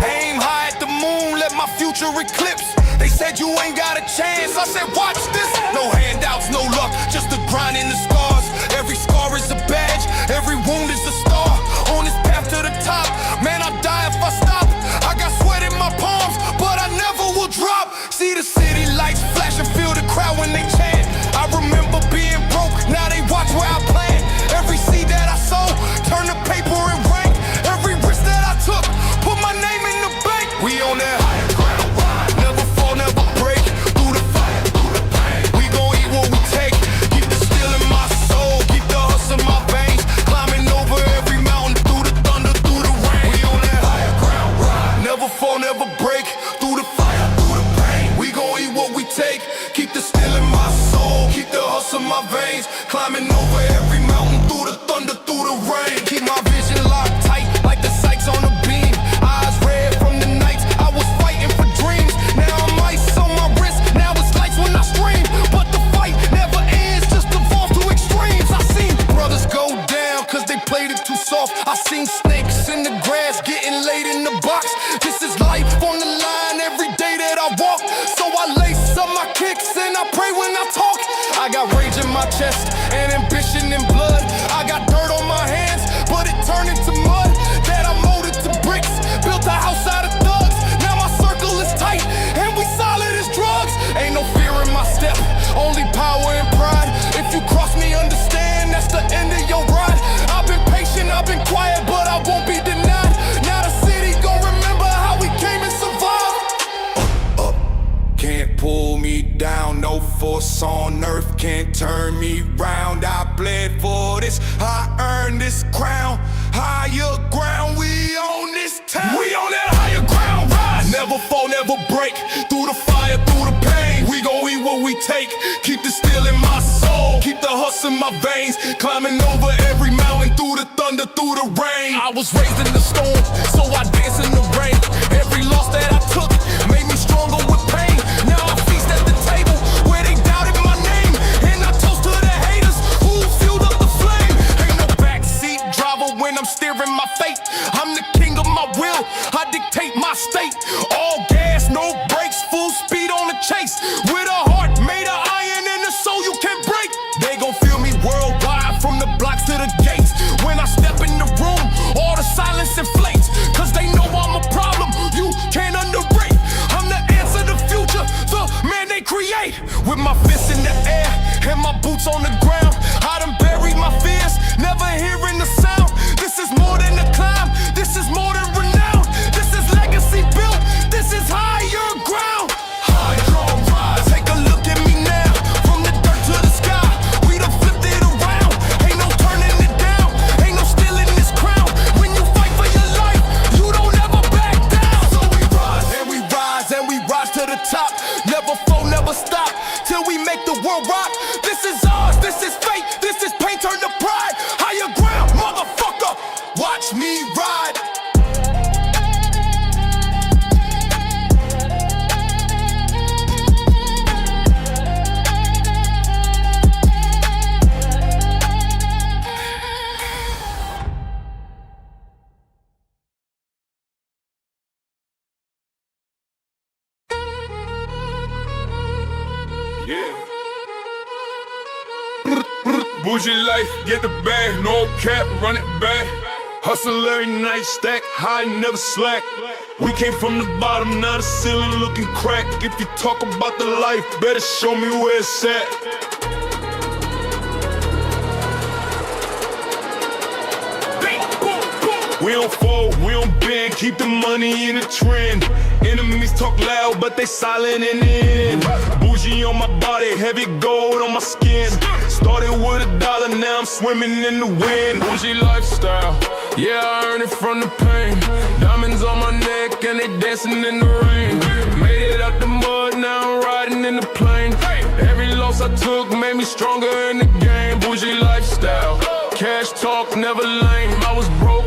Aim high at the moon, let my future eclipse. They said you ain't got a chance, I said watch this. No handouts, no luck, just the grind and the scars. Every scar is a badge, every wound is a star. On this path to the top, man, I'll die if I stop. I got sweat in my palms, but I never will drop. See the city lights flash and feel the crowd when they chant. I remember being broke, now they watch where I plant. Every seed that I sow, turn the paper and rank. Every risk that I took, put my name in the bank. We on that higher ground ride, never fall, never break. Through the fire, through the pain, we gon' eat what we take. Keep the steel in my soul, keep the hustle in my veins. Climbing over every mountain, through the thunder, through the rain. We on that higher ground ride, never fall, never break. Through the fire, through the pain, we gon' eat what we take. Keep the steel in my soul, keep the hustle in my veins. Climbing over every mountain, through the thunder, through the rain. Keep my vision locked tight, like the sights on a beam. Eyes red from the nights I was fighting for dreams. Now I'm ice on my wrist, now it's lights when I scream. But the fight never ends, just evolve to extremes. I seen brothers go down, cause they played it too soft. I seen snakes in the grass, getting laid in the box. This is life on the line every day that I walk. So I lace up my kicks and I pray when I talk. I got rage in my chest and ambition in blood. I got dirt on my hands, but it turned into mud that I molded to bricks. Built a house out of thugs. Now my circle is tight and we solid as drugs. Ain't no fear in my step, only power and pride. If you cross me, understand that's the end of your ride. I've been patient, I've been quiet, but I won't be denied. Now the city gon' remember how we came and survived. Up, can't pull me down. No force on earth can't turn me round. I bled for this, I earned this crown. Higher ground, we on this town. We on that higher ground rise. Never fall, never break. Through the fire, through the pain, we gon' eat what we take. Keep the steel in my soul, keep the hustle in my veins. Climbing over every mountain, through the thunder, through the rain. I was raised in the storm, so I dance in the rain. Every loss that I took made me stronger with pain. Now I feast at the table where they doubted my name, and I toast to the haters who fueled up the flame. Ain't no backseat driver when I'm steering my fate. I'm the king of my will, I dictate my state. All gas, no brakes, full speed on the chase. With a heart made of iron and a soul you can't break. They gon' feel me worldwide, from the blocks to the gates. When I step in the room, all the silence inflates, cause they know I'm a problem you can't underrate. I'm the answer, the future, the man they create. With my fists in the air and my boots on the ground, I done buried my fears, never hearing the sound. This is more than a climb, this is more than renown. This is legacy built, this is higher ground. High drum rise, take a look at me now. From the dirt to the sky, we done flipped it around. Ain't no turning it down, ain't no stealing this crown. When you fight for your life, you don't ever back down. So we rise and we rise and we rise to the top. Never fall, never stop, till we make the world rock. This is ours, this is fate, this is pain turned to pride. Higher ground, motherfucker, watch me ride. Yeah. Bougie life, get the bag, no cap, run it back. Hustle every night, stack high, never slack. We came from the bottom, now the ceiling looking cracked. If you talk about the life, better show me where it's at. We don't fold, we don't bend, keep the money in the trend. Enemies talk loud, but they silent in the end. Bougie on my body, heavy gold on my skin. Started with $1, now I'm swimming in the wind. Bougie lifestyle, yeah, I earned it from the pain. Diamonds on my neck and they dancing in the rain. Made it out the mud, now I'm riding in the plane. Every loss I took made me stronger in the game. Bougie lifestyle, cash talk, never lame. I was broke,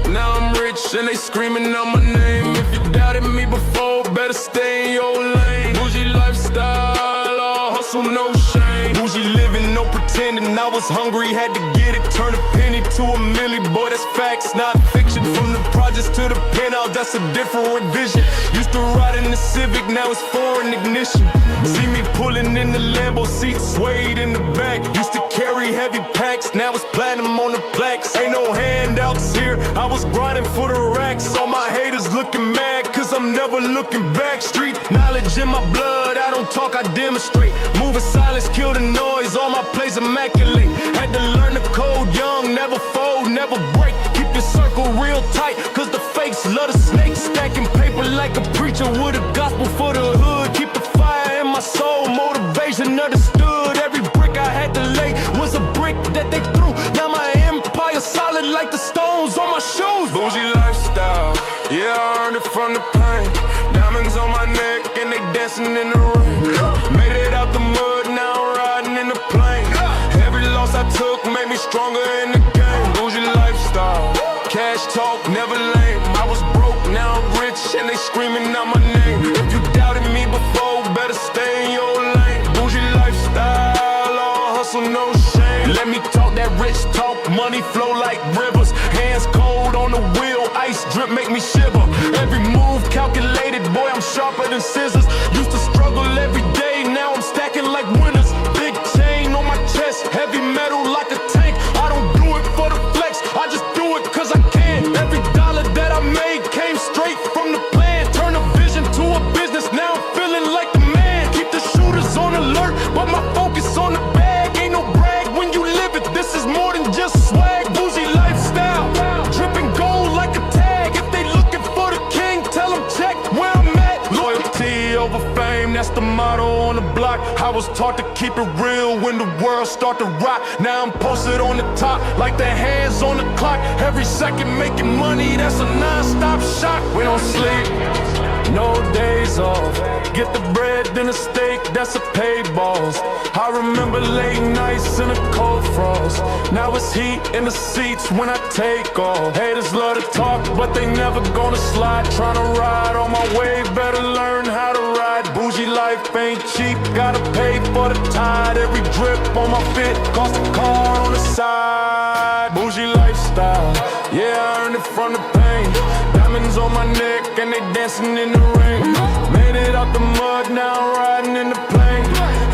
and they screaming out my name. If you doubted me before, better stay in your lane. Bougie lifestyle, all hustle, no shame. Bougie living, no pretending. I was hungry, had to get it. Turn a penny to a milli, boy, that's facts, not fiction. From the projects to the penthouse, that's a different vision. Used to ride in the Civic, now it's foreign ignition. See me pulling in the Lambo, seat swayed in the back. Used to carry heavy packs, now it's platinum on the plaques. Ain't no handouts here, I was grinding for the racks. All my haters looking mad, cause I'm never looking back. Street knowledge in my blood, I don't talk, I demonstrate. Moving silence, kill the noise, all my plays immaculate. Had to learn the code young, never fold, never break. Keep your circle real tight, cause the fakes love the snakes. Stacking paper like a preacher with a gospel for the hood. Keep the fire in my soul, motivation understood. Every brick I had to lay was a brick that they threw. Now my empire solid like the stones on my shoes. Bougie lifestyle, yeah, I earned it from the pain. Diamonds on my neck and they dancing in the rain. Made it out the mud, now I'm riding in the plane. Every loss I took made me stronger in the game. Bougie lifestyle, cash talk, never lame. I was broke, now I'm rich and they screaming out my name. If you doubted me before, better stay in your lane. Bougie lifestyle, all hustle, no shame. Let me talk that rich talk, money flow like rivers. Hands cold on the wheel, ice drip make me shiver. Every move calculated, boy, I'm sharper than scissors. Used to struggle every day, now I'm stacking like winners. Big chain on my chest, heavy metal like a tank. I don't do it for the flex, I just do it cause I can. Every dollar that I made came straight from the plan. Turn a vision to a business, now I'm feeling like the man. Keep the shooters on alert, but my focus on the bag. Ain't no brag when you live it, this is more than just swag. Bougie lifestyle, dripping gold like a tag. If they looking for the king, tell them check where I'm at. Loyalty over fame, that's the motto on the block. I was taught to keep it real when the world start to rock. Now I'm posted on the top, like the hands on the clock. Every second making money, that's a non-stop shot. We don't sleep, no days off. Get the bread, then a steak, that's a pay balls. I remember late nights in a cold frost. Now it's heat in the seats when I take off. Haters love to talk, but they never gonna slide. Tryna ride on my wave, better learn how to ride. Bougie life ain't cheap, gotta pay for the tide. Every drip on my fit cost a car on the side. Bougie lifestyle, yeah, I earned it from the pain. Diamonds on my neck and they dancing in the rain. Made it out the mud, now I'm riding in the plane.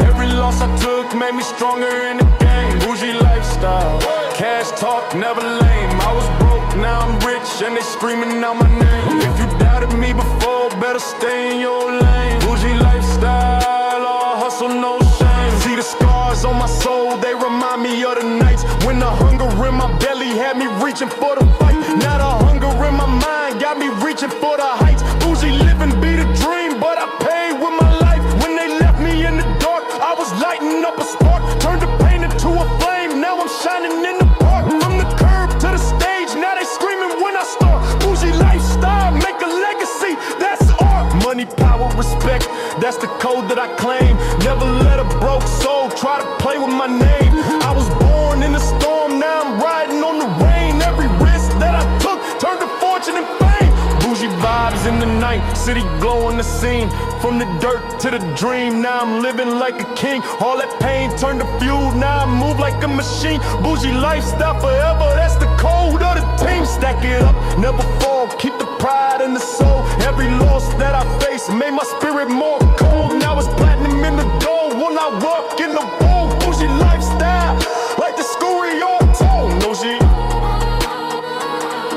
Every loss I took made me stronger in the game. Bougie lifestyle, cash talk, never lame. I was broke, now I'm rich and they screaming out my name. If you doubted me before, better stay in your lane. Bougie lifestyle, all hustle, no shame. See the scars on my soul, they remind me of the nights when the hunger in my belly had me reaching for the fight. Now the hunger in my mind got me reaching for the heights. Bougie living be the dream, but I paid with my life. When they left me in the dark, I was lighting up a spark. Turned the pain into a flame, now I'm shining in the park. From the curb to the stage, now they screaming when I start. Bougie lifestyle, make a legacy, that's art. Money, power, respect, that's the code that I claim. Never let a broke soul try to play with my name. I was born in the storm, now I'm riding on the rain. Every risk that I took turned to fortune and fame. Bougie vibes in the night, city glowing the scene. From the dirt to the dream, now I'm living like a king. All that pain turned to fuel, now I move like a machine. Bougie lifestyle forever, that's the code of the team. Stack it up, never fall, keep the pride in the soul. Every loss that I face made my spirit more cold. Now it's platinum in the gold when I walk in the bowl. Bougie lifestyle, like the school all told. No shit.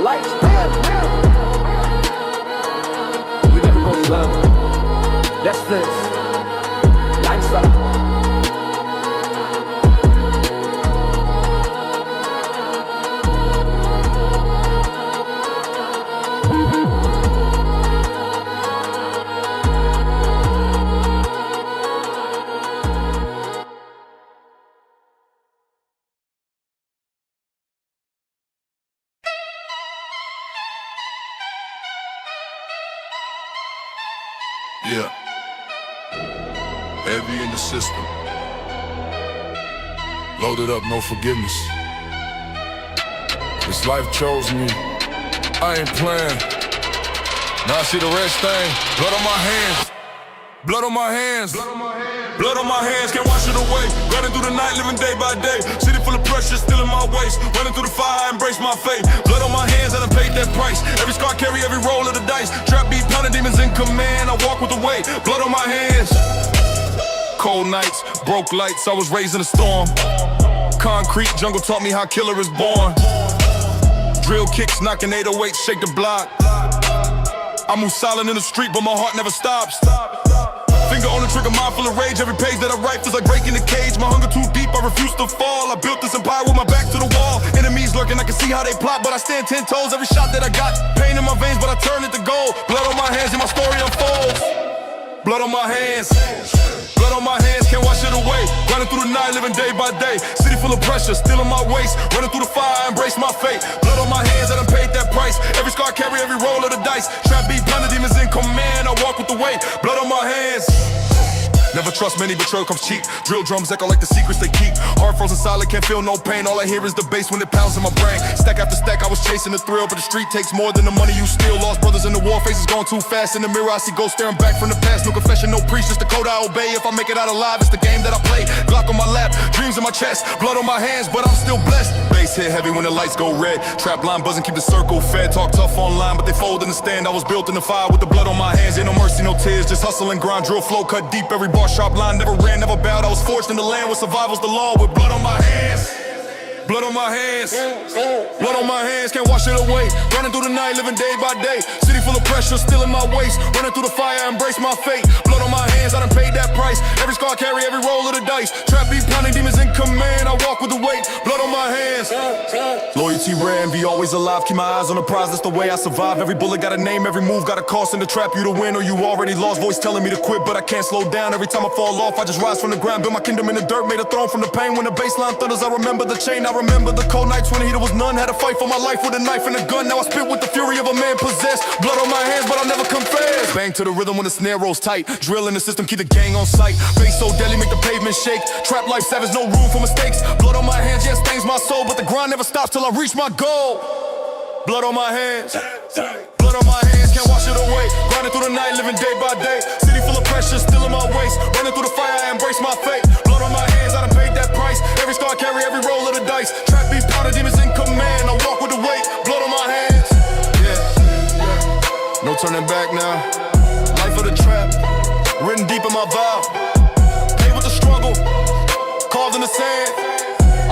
Lifestyle. We never go to love. That's this. Lifestyle. Yeah. Heavy in the system. Loaded up, no forgiveness. This life chose me. I ain't playing. Now I see the red stain. Blood on my hands. Blood on my hands. Blood on my hands, can't wash it away. Running through the night, living day by day. City full of pressure, still in my waist. Running through the fire, I embrace my fate. Blood on my hands, I done paid that price. Every scar carry every roll of the dice. Trap beat, pounding demons in command. I walk with the weight. Blood on my hands. Cold nights, broke lights, I was raised in a storm. Concrete jungle taught me how killer is born. Drill kicks, knocking 808, shake the block. I move silent in the street, but my heart never stops. Finger on the trigger, mind full of rage. Every page that I write feels like breaking the cage. My hunger too deep, I refuse to fall. I built this empire with my back to the wall. Enemies lurking, I can see how they plot, but I stand 10 toes. Every shot that I got, pain in my veins, but I turn it to gold. Blood on my hands and my story unfolds. Blood on my hands. Blood on my hands, can't wash it away. Running through the night, living day by day. City full of pressure, still in my waist. Running through the fire, I embrace my fate. Blood on my hands, I done paid that price. Every scar carry every roll of the dice. Trap beat, pounding demons in command. I walk with the weight. Blood on my hands. Never trust many, betrayal comes cheap. Drill drums echo like the secrets they keep. Heart frozen solid, can't feel no pain. All I hear is the bass when it pounds in my brain. Stack after stack, I was chasing the thrill, but the street takes more than the money you steal. Lost brothers in the war, faces going too fast. In the mirror, I see ghosts staring back from the past. No confession, no priest, just the code I obey. If I make it out alive, it's the game that I play. Glock on my lap, dreams in my chest, blood on my hands, but I'm still blessed. Bass hit heavy when the lights go red. Trap line buzzing, keep the circle fed. Talk tough online, but they fold in the stand. I was built in the fire with the blood on my hands. Ain't no mercy, no tears, just hustle and grind. Drill flow, cut deep, every bar sharp line. Never ran, never bowed. I was forged in the land where survival's the law. With blood on my hands. Blood on my hands. Blood on my hands, can't wash it away. Running through the night, living day by day. City full of pressure, still in my waist. Running through the fire, I embrace my fate. Blood on my hands, I done paid that price. Every scar carry every roll of the dice. Trap beat, pounding demons in command. I walk with the weight. Blood on my hands. Loyalty rare and be always alive. Keep my eyes on the prize, that's the way I survive. Every bullet got a name, every move got a cost. In the trap, you to win or you already lost. Voice telling me to quit, but I can't slow down. Every time I fall off, I just rise from the ground. Build my kingdom in the dirt, made a throne from the pain. When the baseline thunders, I remember the chain. I remember the cold nights when the heater was none. Had to fight for my life with a knife and a gun. Now I spit with the fury of a man possessed. Blood on my hands, but I'll never confess. Bang to the rhythm when the snare rolls tight. Drill in the system, keep the gang on sight. Bass so deadly, make the pavement shake. Trap life savage, no room for mistakes. Blood on my hands, yeah, stains my soul, but the grind never stops till I reach my goal. Blood on my hands. Blood on my hands, can't wash it away. Grinding through the night, living day by day. City full of pressure, still in my waist. Running through the fire, I embrace my fate. Blood on my hands, I done paid that price. Every scar carry every roll of the dice. Trap beat, pounding demons in command. I walk with the weight. Blood on my hands. Yeah. No turning back now. Life of the trap, written deep in my vow. Paid with the struggle, carved in the sand.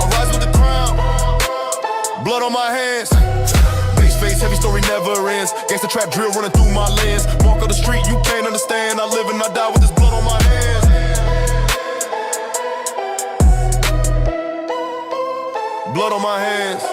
I rise with the crown. Blood on my hands. Face, heavy story never ends. Gangsta trap drill running through my lens. Walk on the street, you can't understand. I live and I die with this blood on my hands. Blood on my hands.